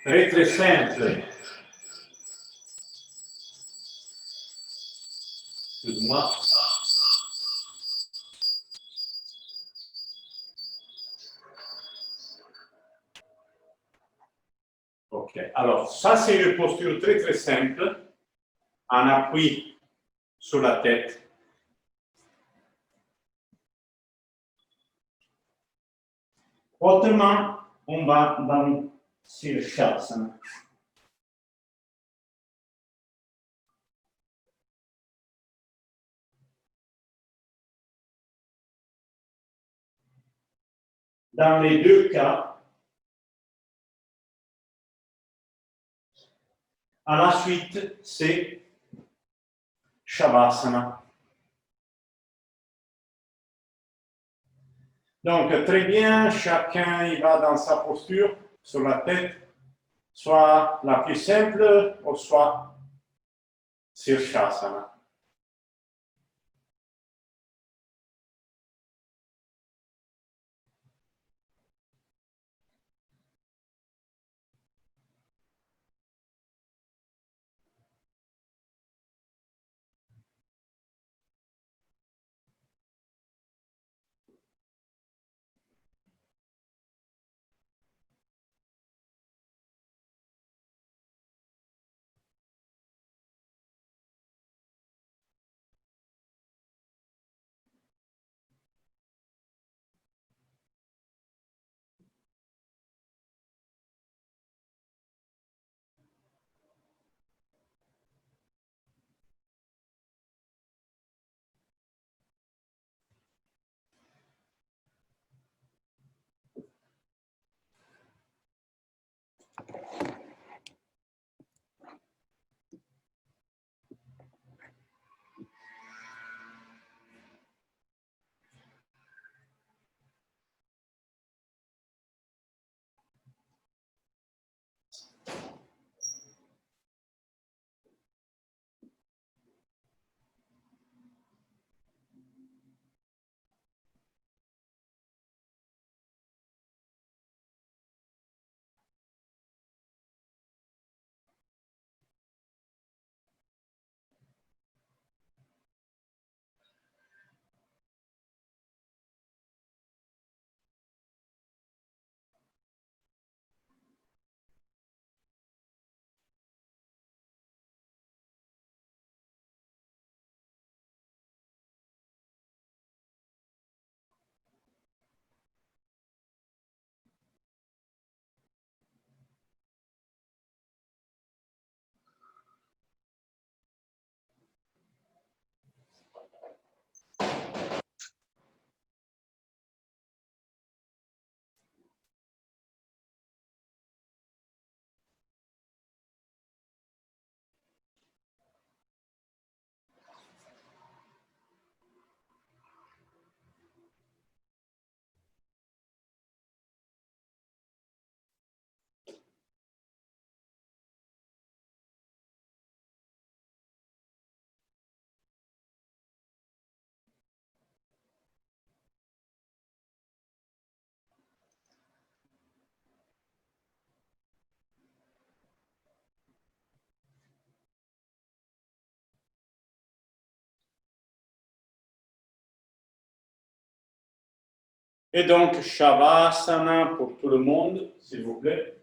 très très simple. Excuse-moi. Ok, alors ça c'est une posture très très simple, en appui sur la tête. Autrement, on va dans Sirsasana. Dans les deux cas, à la suite, c'est Shavasana. Donc, très bien, chacun il va dans sa posture sur la tête, soit la plus simple, ou soit Sirsasana. Et donc, Shavasana pour tout le monde, s'il vous plaît.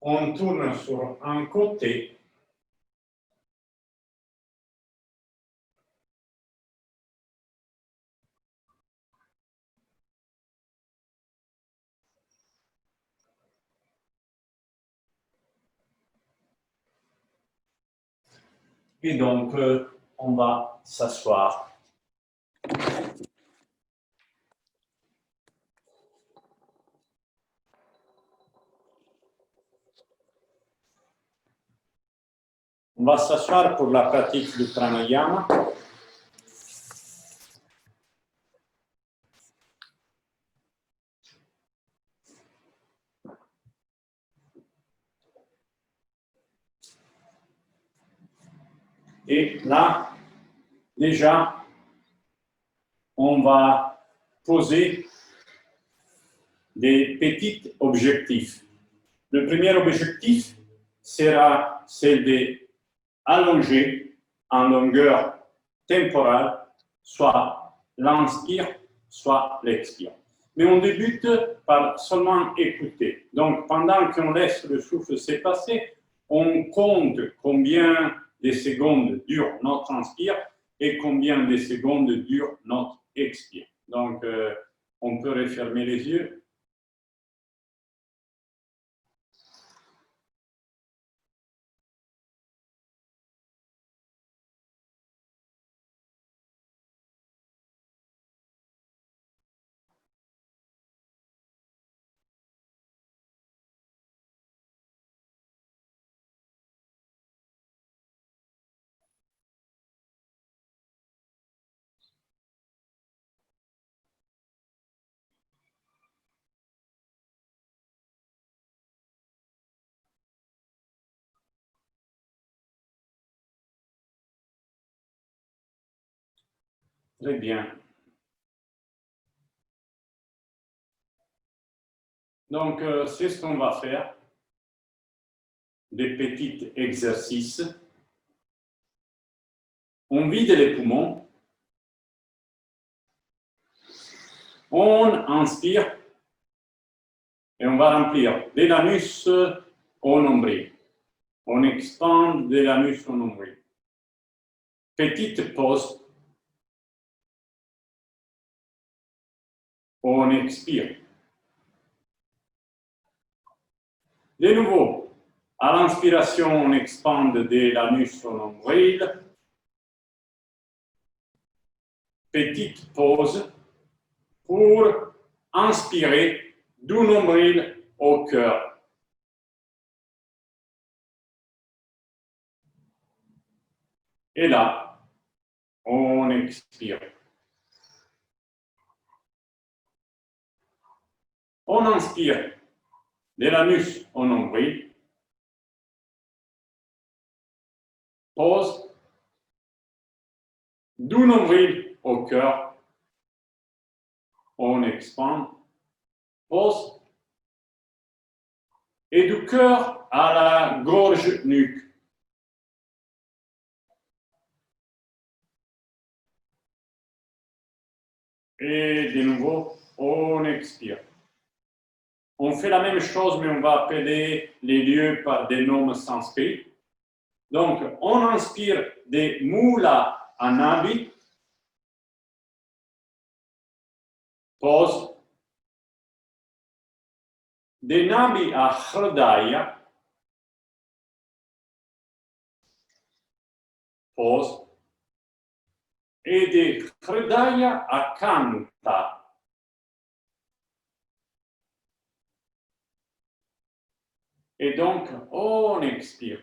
On tourne sur un côté. Et donc, on va s'asseoir. On va s'asseoir pour la pratique du pranayama. Et là, déjà, on va poser des petits objectifs. Le premier objectif sera celle d'allonger en longueur temporale, soit l'inspire, soit l'expire. Mais on débute par seulement écouter. Donc, pendant qu'on laisse le souffle s'effacer, on compte combien de secondes dure notre inspire et combien de secondes dure notre expire. Donc, on peut refermer les yeux. Très bien. Donc, c'est ce qu'on va faire. Des petits exercices. On vide les poumons. On inspire et on va remplir de l'anus au nombril. On expande de l'anus au nombril. Petite pause. On expire. De nouveau, à l'inspiration, on expande de l'anus au nombril. Petite pause pour inspirer du nombril au cœur. Et là, on expire. On inspire de l'anus au nombril. Pause. Du nombril au cœur. On expande. Pause. Et du cœur à la gorge-nuque. Et de nouveau, on expire. On fait la même chose, mais on va appeler les lieux par des noms sanscrits. Donc, on inspire des Mula Anabi. Pause. Des Nabi à Hridaya. Pause. Et des Hridaya à Kanta. Et donc, on expire.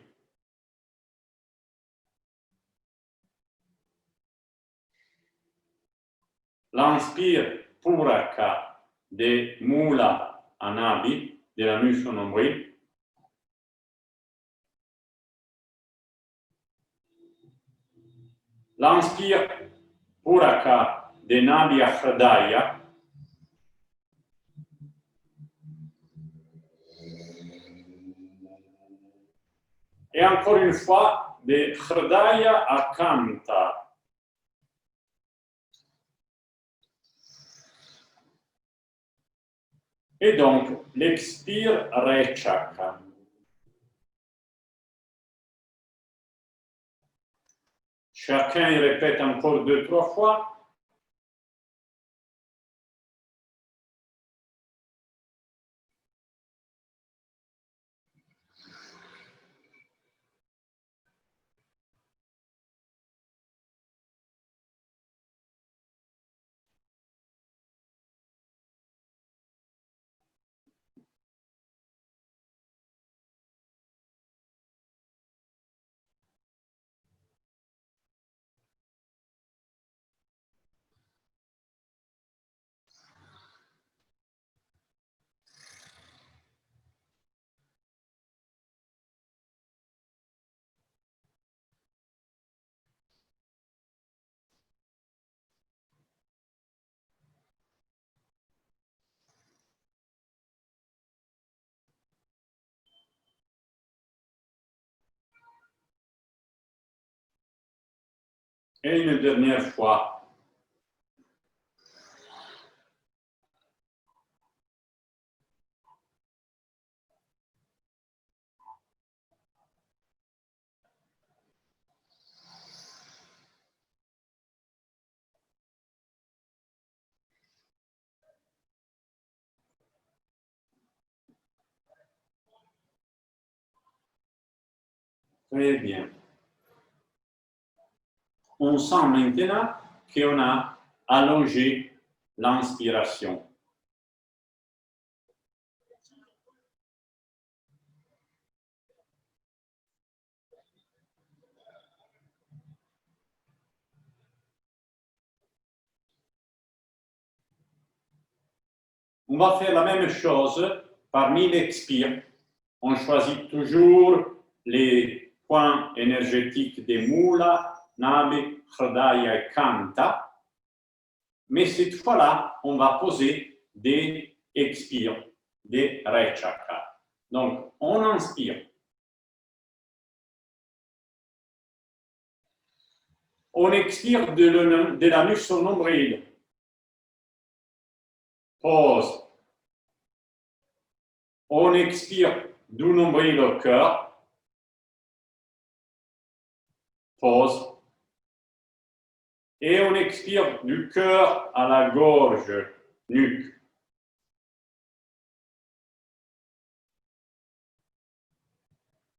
L'inspire Puraka de Mula Anabi, de l'anus au nombril. L'inspire Puraka de Nabi à Hridaya. Et encore une fois, de Hridaya à Kanta. Et donc, l'expire Rechaka. Chacun y répète encore 2-3 fois. Et une dernière fois. Très bien. On sent maintenant qu'on a allongé l'inspiration. On va faire la même chose parmi l'expire. On choisit toujours les points énergétiques des Mula, Nabi, Hridaya et Kanta. mais cette fois-là, on va poser des expires, des rechakras. Donc, on inspire. On expire de l'anus au nombril. Pause. On expire du nombril au cœur. Pause. Et on expire du cœur à la gorge, nuque.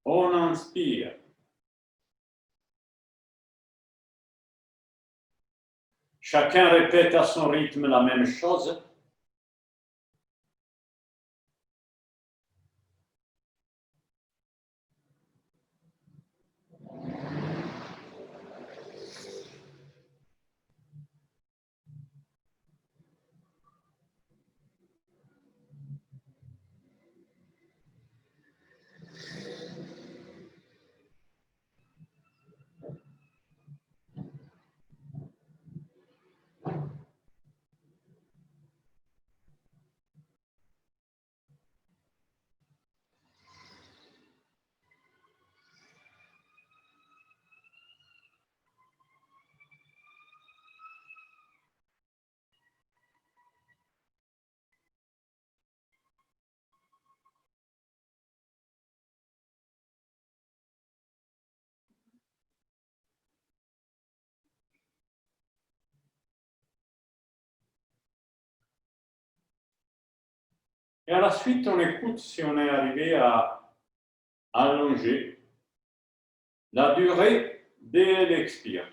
On inspire. Chacun répète à son rythme la même chose. Et à la suite, on écoute si on est arrivé à allonger la durée de l'expire.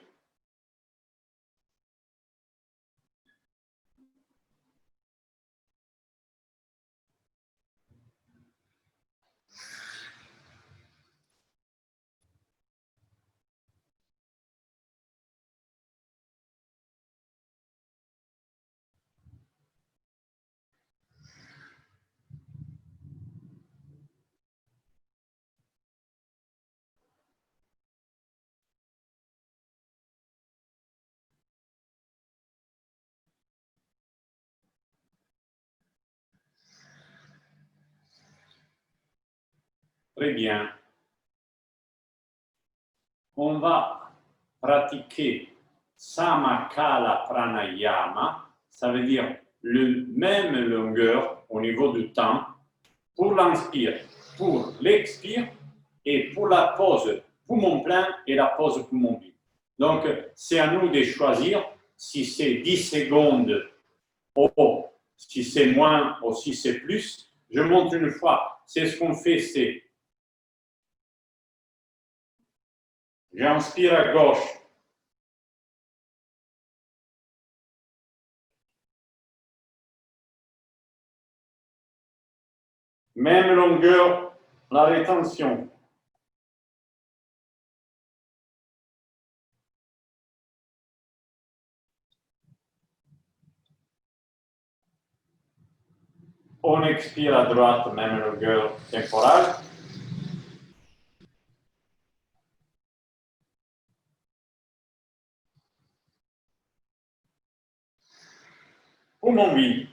Très bien. On va pratiquer Samakala Pranayama, ça veut dire le même longueur au niveau du temps pour l'inspire, pour l'expire et pour la pause poumon plein et la pause poumon vide. Donc, c'est à nous de choisir si c'est 10 secondes ou si c'est moins ou si c'est plus. Je montre une fois. C'est ce qu'on fait, c'est j'inspire à gauche. Même longueur, la rétention. On expire à droite, même longueur temporale. Poumon vide.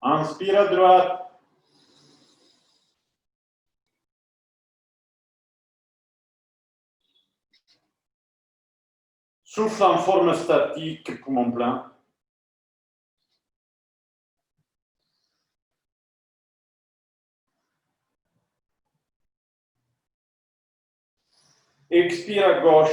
Inspire à droite. Souffle en forme statique, poumon plein. Expire à gauche.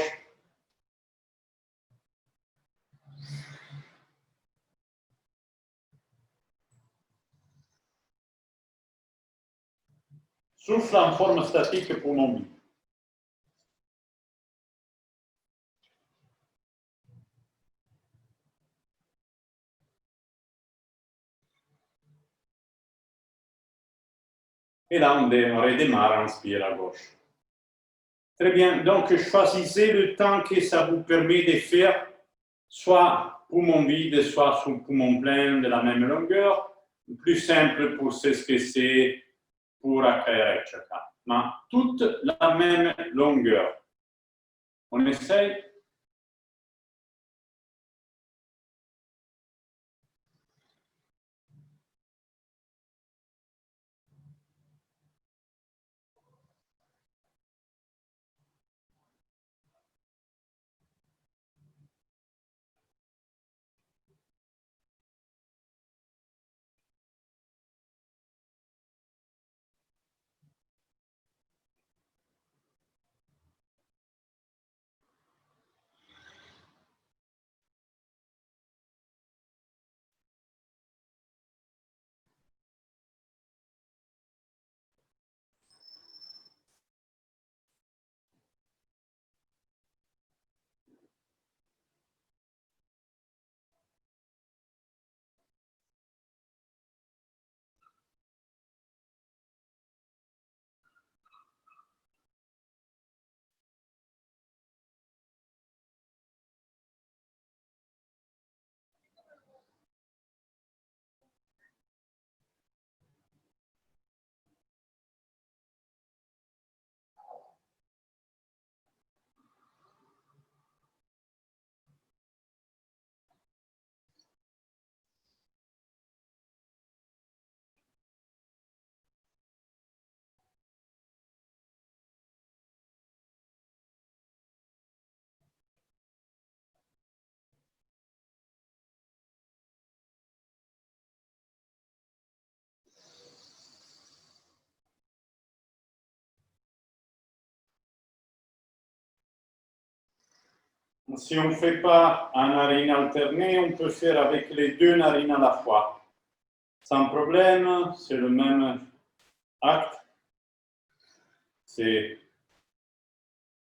Souffle en forme statique, poumon vide. Et là, on redémarre, inspire à gauche. Très bien, donc choisissez le temps que ça vous permet de faire, soit poumon vide, soit sous poumon plein de la même longueur. Le plus simple pour s'espécer pura Kairecciaka, mais toute la même longueur. On essaye. Si on ne fait pas un narine alterné, on peut faire avec les deux narines à la fois. Sans problème, c'est le même acte. C'est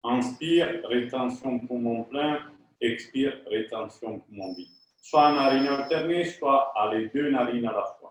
inspire, rétention poumon plein, expire, rétention poumon vide. Soit un narine alterné, soit à les deux narines à la fois.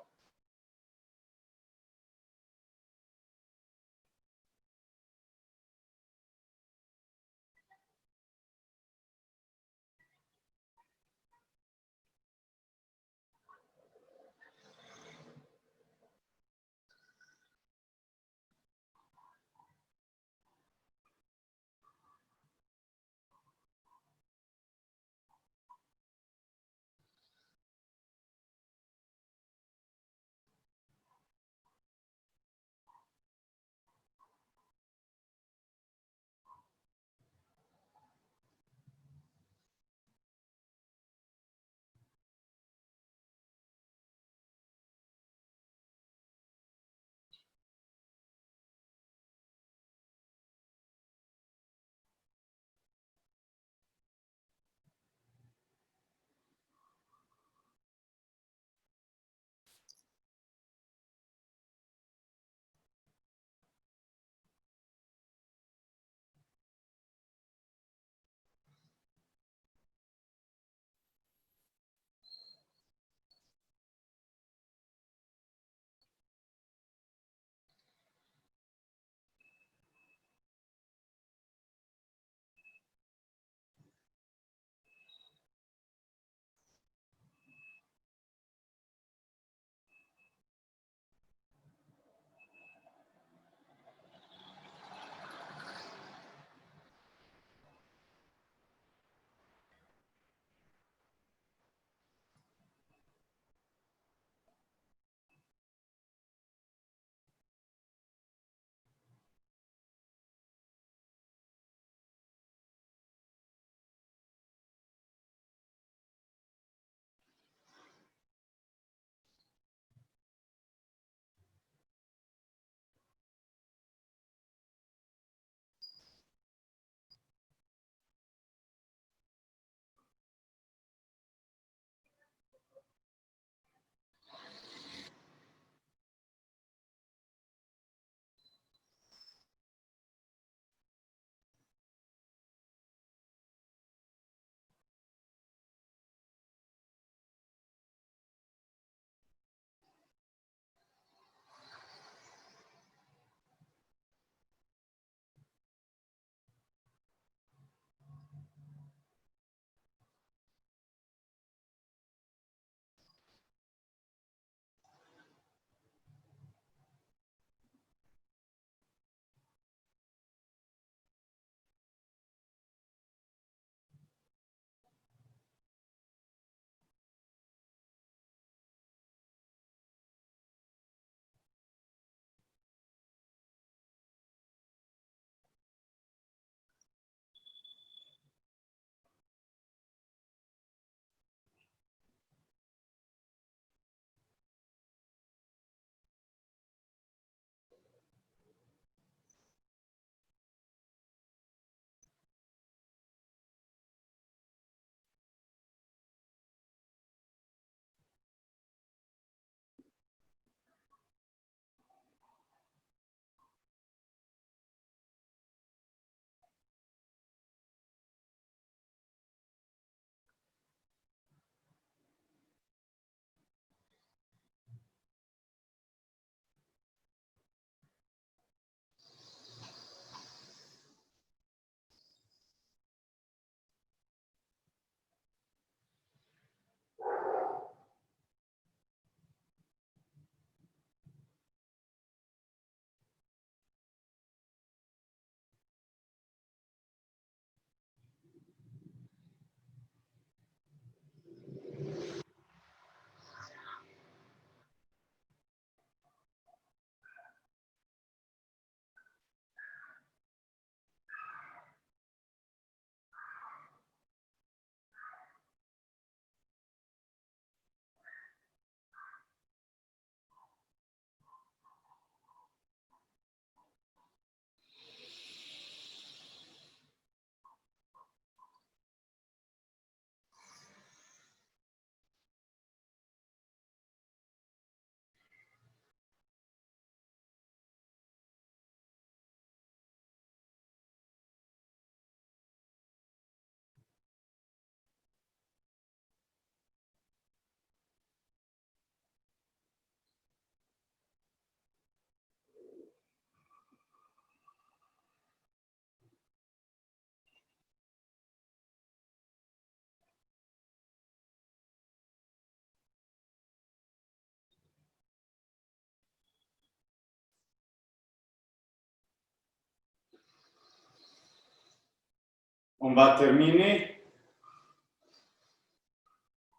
On va terminer.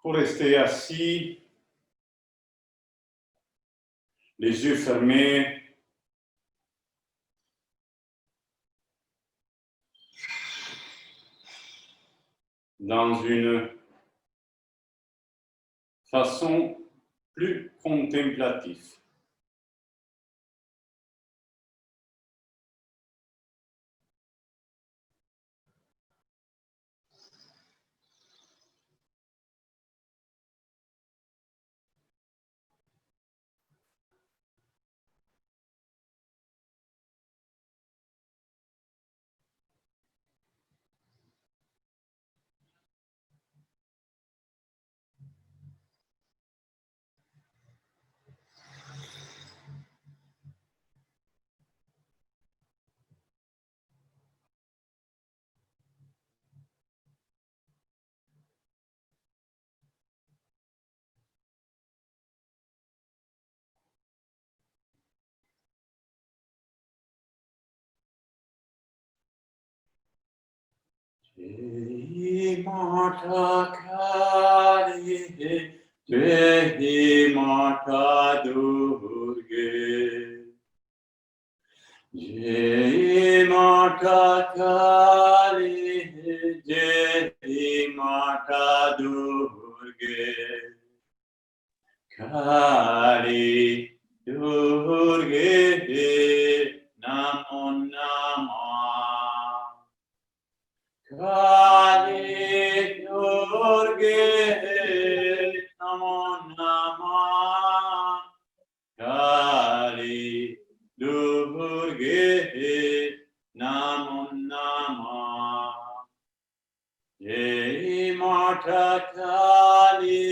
Pour rester assis, les yeux fermés. Dans une façon plus contemplative. Jai Mata Kali, Jai Mata Durge, Jai Mata Kali, Jai Mata Durge, Kali Durge, Namo Namah. Kali Durge, Namo Namah. Kali Durge, Namo Namah. Jai Mata Kali,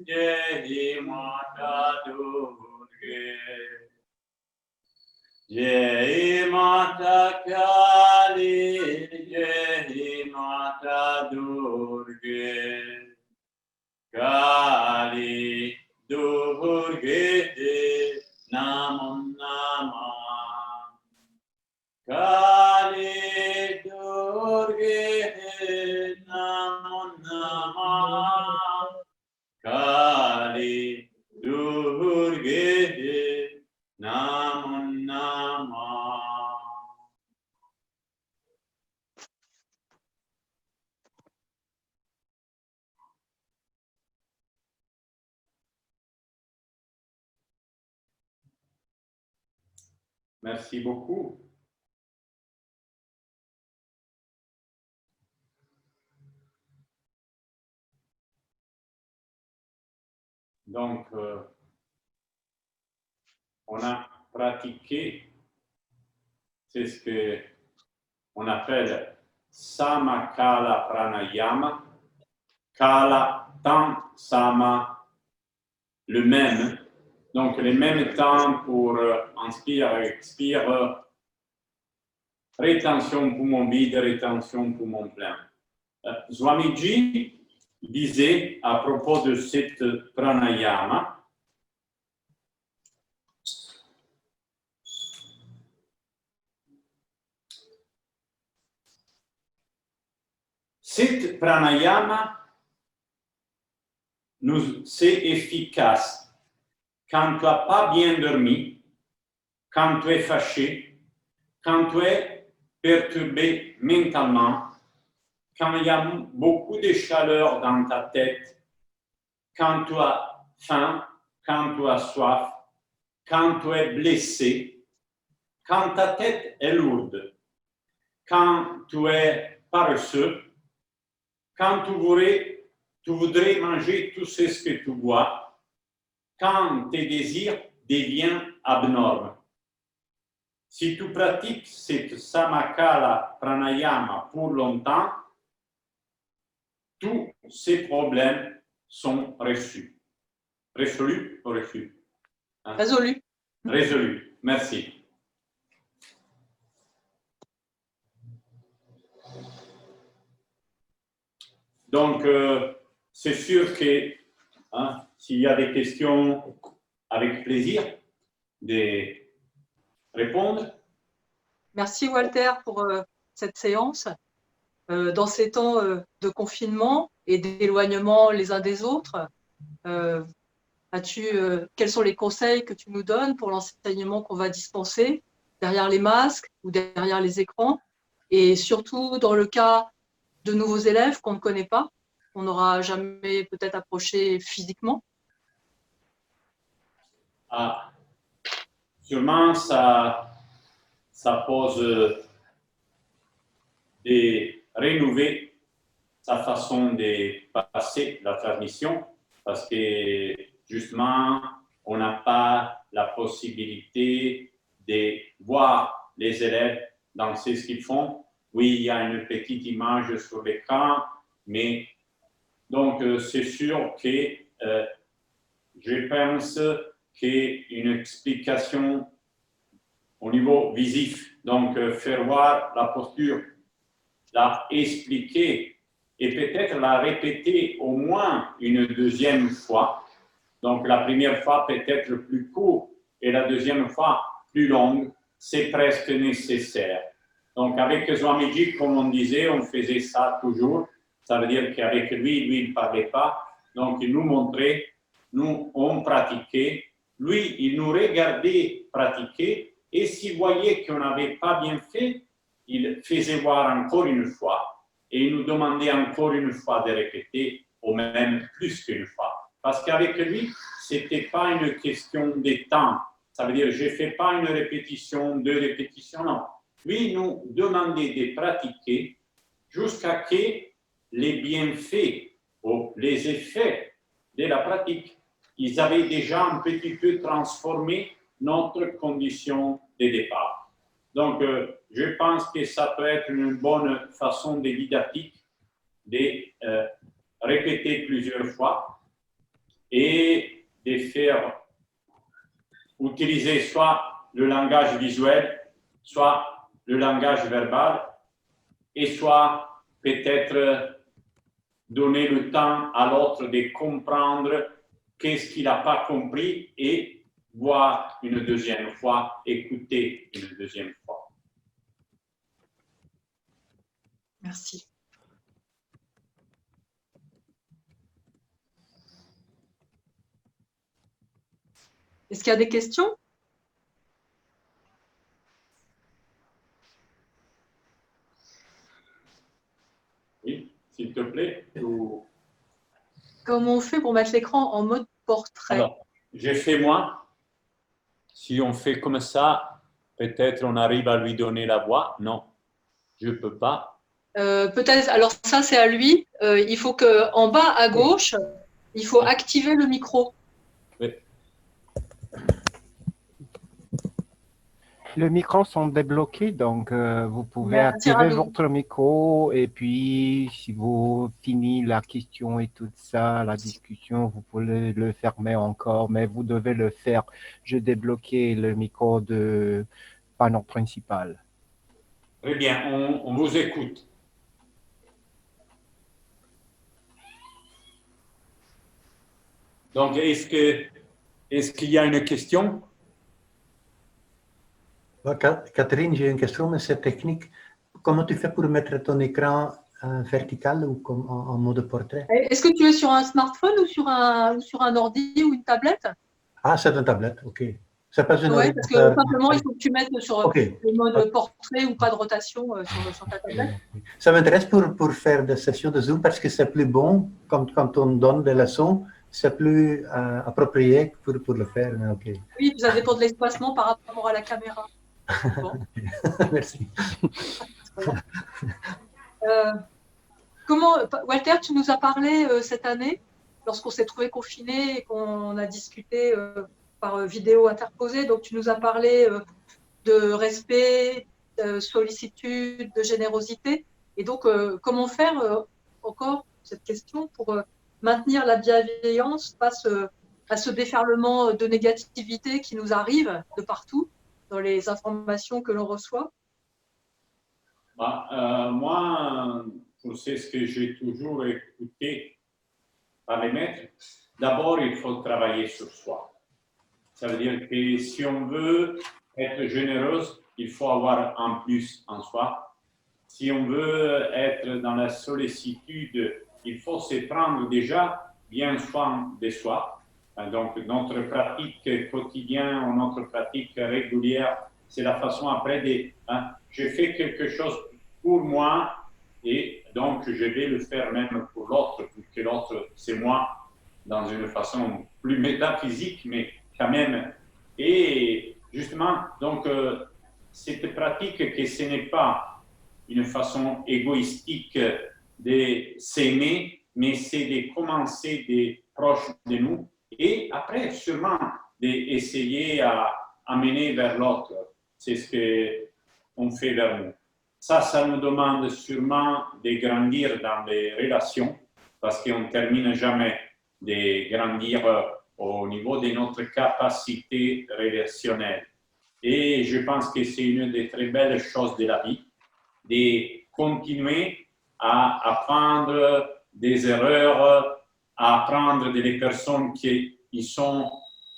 Jai Mata Durge. Jai Mata Kali, Jai Mata Durge, Kali Durge, Namo Namah. Kali Durge, Namo Namah. Kali Durge, Namo Namah. Merci beaucoup. Donc, on a pratiqué, c'est ce qu'on appelle Samakala Pranayama, Kala, temps, Sama, le même. Donc, les mêmes temps pour inspire, expire, rétention poumon vide, rétention poumon plein. Swamiji disait à propos de cette pranayama, cette pranayama, c'est efficace quand tu n'as pas bien dormi, quand tu es fâché, quand tu es perturbé mentalement, quand il y a beaucoup de chaleur dans ta tête, quand tu as faim, quand tu as soif, quand tu es blessé, quand ta tête est lourde, quand tu es paresseux, quand tu voudrais manger tout ce que tu bois, quand tes désirs deviennent abnormes. Si tu pratiques cette Samakala Pranayama pour longtemps, tous ces problèmes sont résolus. Résolus ou reçus? Hein? Résolus. Résolus. Merci. Donc, c'est sûr que s'il y a des questions, avec plaisir de répondre. Merci Walter pour cette séance. dans ces temps de confinement et d'éloignement les uns des autres, quels sont les conseils que tu nous donnes pour l'enseignement qu'on va dispenser derrière les masques ou derrière les écrans, et surtout dans le cas de nouveaux élèves qu'on ne connaît pas, qu'on n'aura jamais peut-être approché physiquement? Ah, sûrement, ça pose de rénover sa façon de passer la transmission, parce que justement, on n'a pas la possibilité de voir les élèves dans ce qu'ils font. Oui, il y a une petite image sur l'écran, mais donc c'est sûr que je pense qu'une explication au niveau visif, donc faire voir la posture, la expliquer et peut-être la répéter au moins une deuxième fois. Donc la première fois peut-être plus court et la deuxième fois plus longue, c'est presque nécessaire. Donc avec Swamiji, comme on disait, on faisait ça toujours. Ça veut dire qu'avec lui, il ne parlait pas. Donc il nous montrait, nous, on pratiquait. Lui, il nous regardait pratiquer et s'il voyait qu'on n'avait pas bien fait, il faisait voir encore une fois. Et il nous demandait encore une fois de répéter, ou même plus qu'une fois. Parce qu'avec lui, ce n'était pas une question de temps. Ça veut dire, je ne fais pas une répétition, deux répétitions, non. Lui, nous demandait de pratiquer jusqu'à ce que les bienfaits ou les effets de la pratique, ils avaient déjà un petit peu transformé notre condition de départ. Donc, je pense que ça peut être une bonne façon de didactique de répéter plusieurs fois et de faire utiliser soit le langage visuel, soit le langage verbal, et soit peut-être donner le temps à l'autre de comprendre qu'est-ce qu'il n'a pas compris et voir une deuxième fois, écouter une deuxième fois. Merci. Est-ce qu'il y a des questions? Oui, s'il te plaît. Comment on fait pour mettre l'écran en mode portrait? Alors, j'ai fait moi. Si on fait comme ça, peut-être on arrive à lui donner la voix. Non, je ne peux pas. Peut-être, alors ça c'est à lui. Il faut qu'en bas à gauche, il faut activer le micro. Oui. Les micros sont débloqués, donc vous pouvez Merci, activer Radou. votre micro et puis si vous finissez la question et tout ça, la discussion, vous pouvez le fermer encore, mais vous devez le faire. Je débloquais le micro de panneau principal. Très bien, on vous écoute. Donc, est-ce qu'il y a une question? Catherine, j'ai une question, mais c'est technique. Comment tu fais pour mettre ton écran vertical ou comme en mode portrait? Est-ce que tu es sur un smartphone ou sur un ordi ou une tablette? Ah, c'est une tablette, ok. C'est pas une Oui, parce que simplement, il faut que tu mettes sur le mode portrait ou pas de rotation sur ta tablette. Ça m'intéresse pour faire des sessions de Zoom parce que c'est plus bon quand on donne des leçons, c'est plus approprié pour le faire. Mais ok. Oui, ça dépend de l'espacement par rapport à la caméra. Bon. Merci. Walter, tu nous as parlé cette année, lorsqu'on s'est trouvé confinés et qu'on a discuté par vidéo interposée, donc tu nous as parlé de respect, de sollicitude, de générosité. Et donc, comment faire encore cette question pour maintenir la bienveillance face à ce déferlement de négativité qui nous arrive de partout dans les informations que l'on reçoit? Moi, pour ce que j'ai toujours écouté par les maîtres, d'abord, il faut travailler sur soi. Ça veut dire que si on veut être généreuse, il faut avoir un plus en soi. si on veut être dans la sollicitude, il faut se prendre déjà bien soin de soi. Donc, notre pratique quotidienne ou notre pratique régulière, c'est la façon après de, je fais quelque chose pour moi et donc je vais le faire même pour l'autre, puisque l'autre, c'est moi, dans une façon plus métaphysique, mais quand même. Et justement, donc, cette pratique que ce n'est pas une façon égoïstique de s'aimer, mais c'est de commencer des proches de nous et après, sûrement, d'essayer à amener vers l'autre. C'est ce qu'on fait vers nous. Ça nous demande sûrement de grandir dans les relations parce qu'on ne termine jamais de grandir au niveau de notre capacité relationnelle. Et je pense que c'est une des très belles choses de la vie, de continuer à apprendre des erreurs, à apprendre des personnes qui sont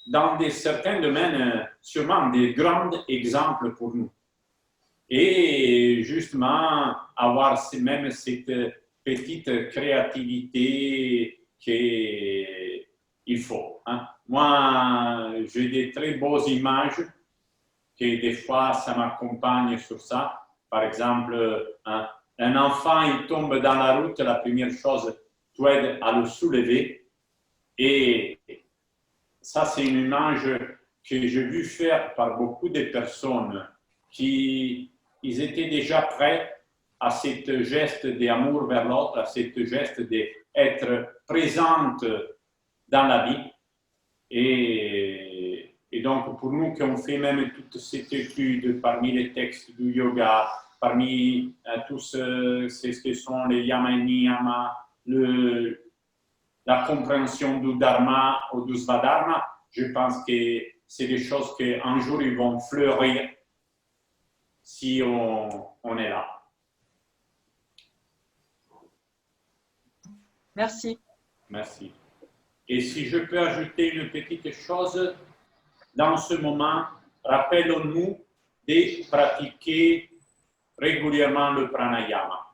dans certains domaines sûrement des grands exemples pour nous. Et justement, avoir même cette petite créativité qu'il faut. Moi, j'ai des très beaux images que des fois, ça m'accompagne sur ça. Par exemple, un enfant, il tombe dans la route, la première chose, tu aides à le soulever. Et ça, c'est une image que j'ai vu faire par beaucoup de personnes qui ils étaient déjà prêts à ce geste d'amour vers l'autre, à ce geste d'être présente dans la vie. Et donc, pour nous qui avons fait même toute cette étude parmi les textes du yoga, parmi tous ce que sont les yama et niyama, la compréhension du dharma ou du svadharma, je pense que c'est des choses qu'un jour ils vont fleurir si on est là. Merci. Merci. Et si je peux ajouter une petite chose, dans ce moment, rappelons-nous de pratiquer régulièrement le pranayama.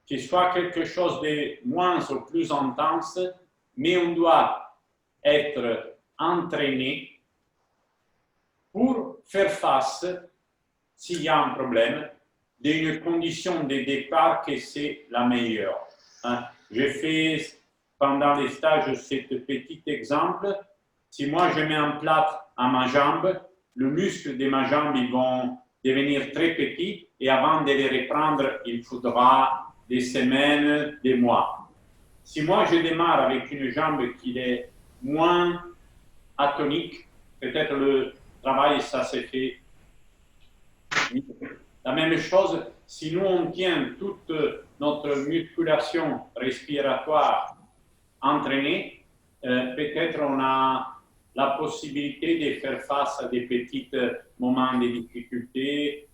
Qu'il soit quelque chose de moins ou plus intense, mais on doit être entraîné pour faire face, s'il y a un problème, d'une condition de départ que c'est la meilleure. J'ai fait pendant les stages ce petit exemple. Si moi je mets un plâtre à ma jambe, le muscle de ma jambe ils vont devenir très petits et avant de les reprendre, il faudra des semaines, des mois. Si moi je démarre avec une jambe qui est moins atonique, peut-être le travail ça s'est fait. La même chose, si nous on tient toute notre musculation respiratoire entraînée, peut-être on a la possibilité de faire face à des petits moments de difficulté,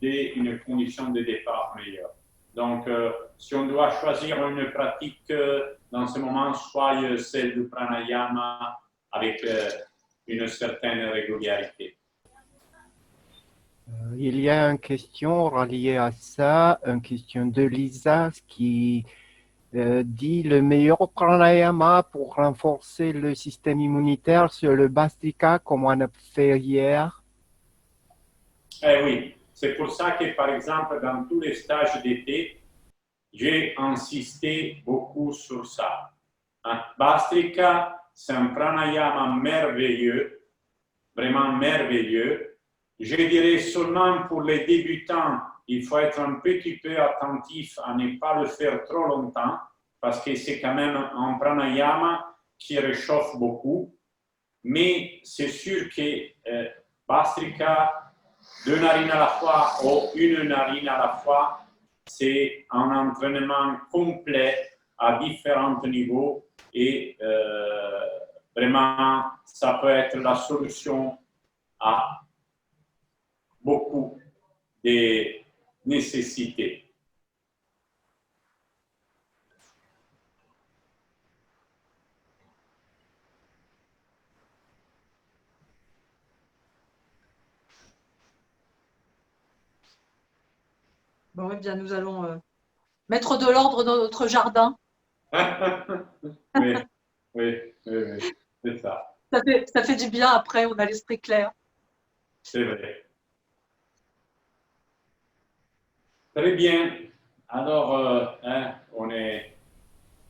d'une condition de départ meilleure. Donc, si on doit choisir une pratique dans ce moment, soit celle du pranayama avec une certaine régularité. Il y a une question reliée à ça, une question de Lisa qui dit le meilleur pranayama pour renforcer le système immunitaire sur le Bhastrika comme on a fait hier. Eh oui, c'est pour ça que par exemple dans tous les stages d'été, j'ai insisté beaucoup sur ça. Bhastrika, c'est un pranayama merveilleux, vraiment merveilleux. Je dirais seulement pour les débutants, il faut être un petit peu attentif à ne pas le faire trop longtemps parce que c'est quand même un pranayama qui réchauffe beaucoup. Mais c'est sûr que Bhastrika, 2 narines à la fois ou 1 narine à la fois, c'est un entraînement complet à différents niveaux et vraiment, ça peut être la solution à beaucoup de nécessités. Bon, eh bien, nous allons mettre de l'ordre dans notre jardin. Oui, oui, oui, c'est ça, Ça fait du bien après, on a l'esprit clair. c'est vrai. Très bien. Alors, on est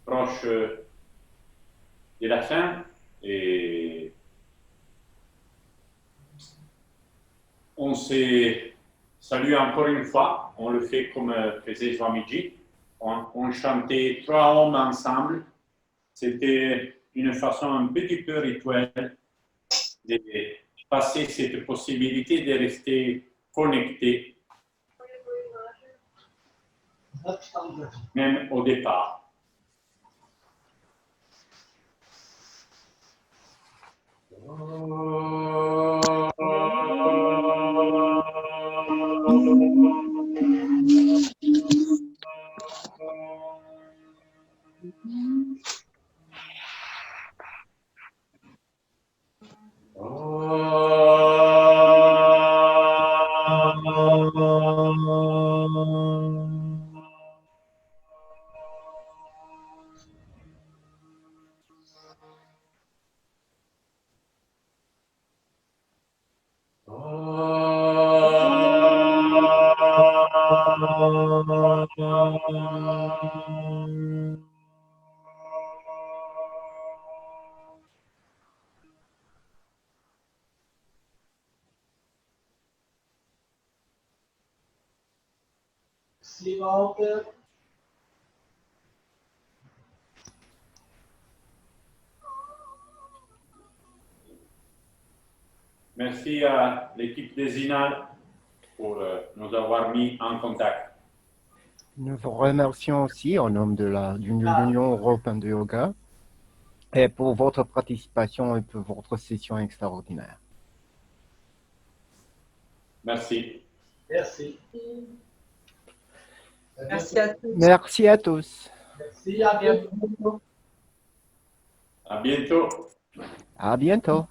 proche de la fin et on s'est salué encore une fois. On le fait comme faisait Swamiji. On chantait 3 hommes ensemble. C'était une façon un petit peu rituelle de passer cette possibilité de rester connecté, même au départ. Merci à l'équipe des INAL pour nous avoir mis en contact. Nous vous remercions aussi au nom de l'Union européenne de yoga et pour votre participation et pour votre session extraordinaire. Merci. Merci. Merci à tous. Merci à tous. Merci, à bientôt. À bientôt. À bientôt.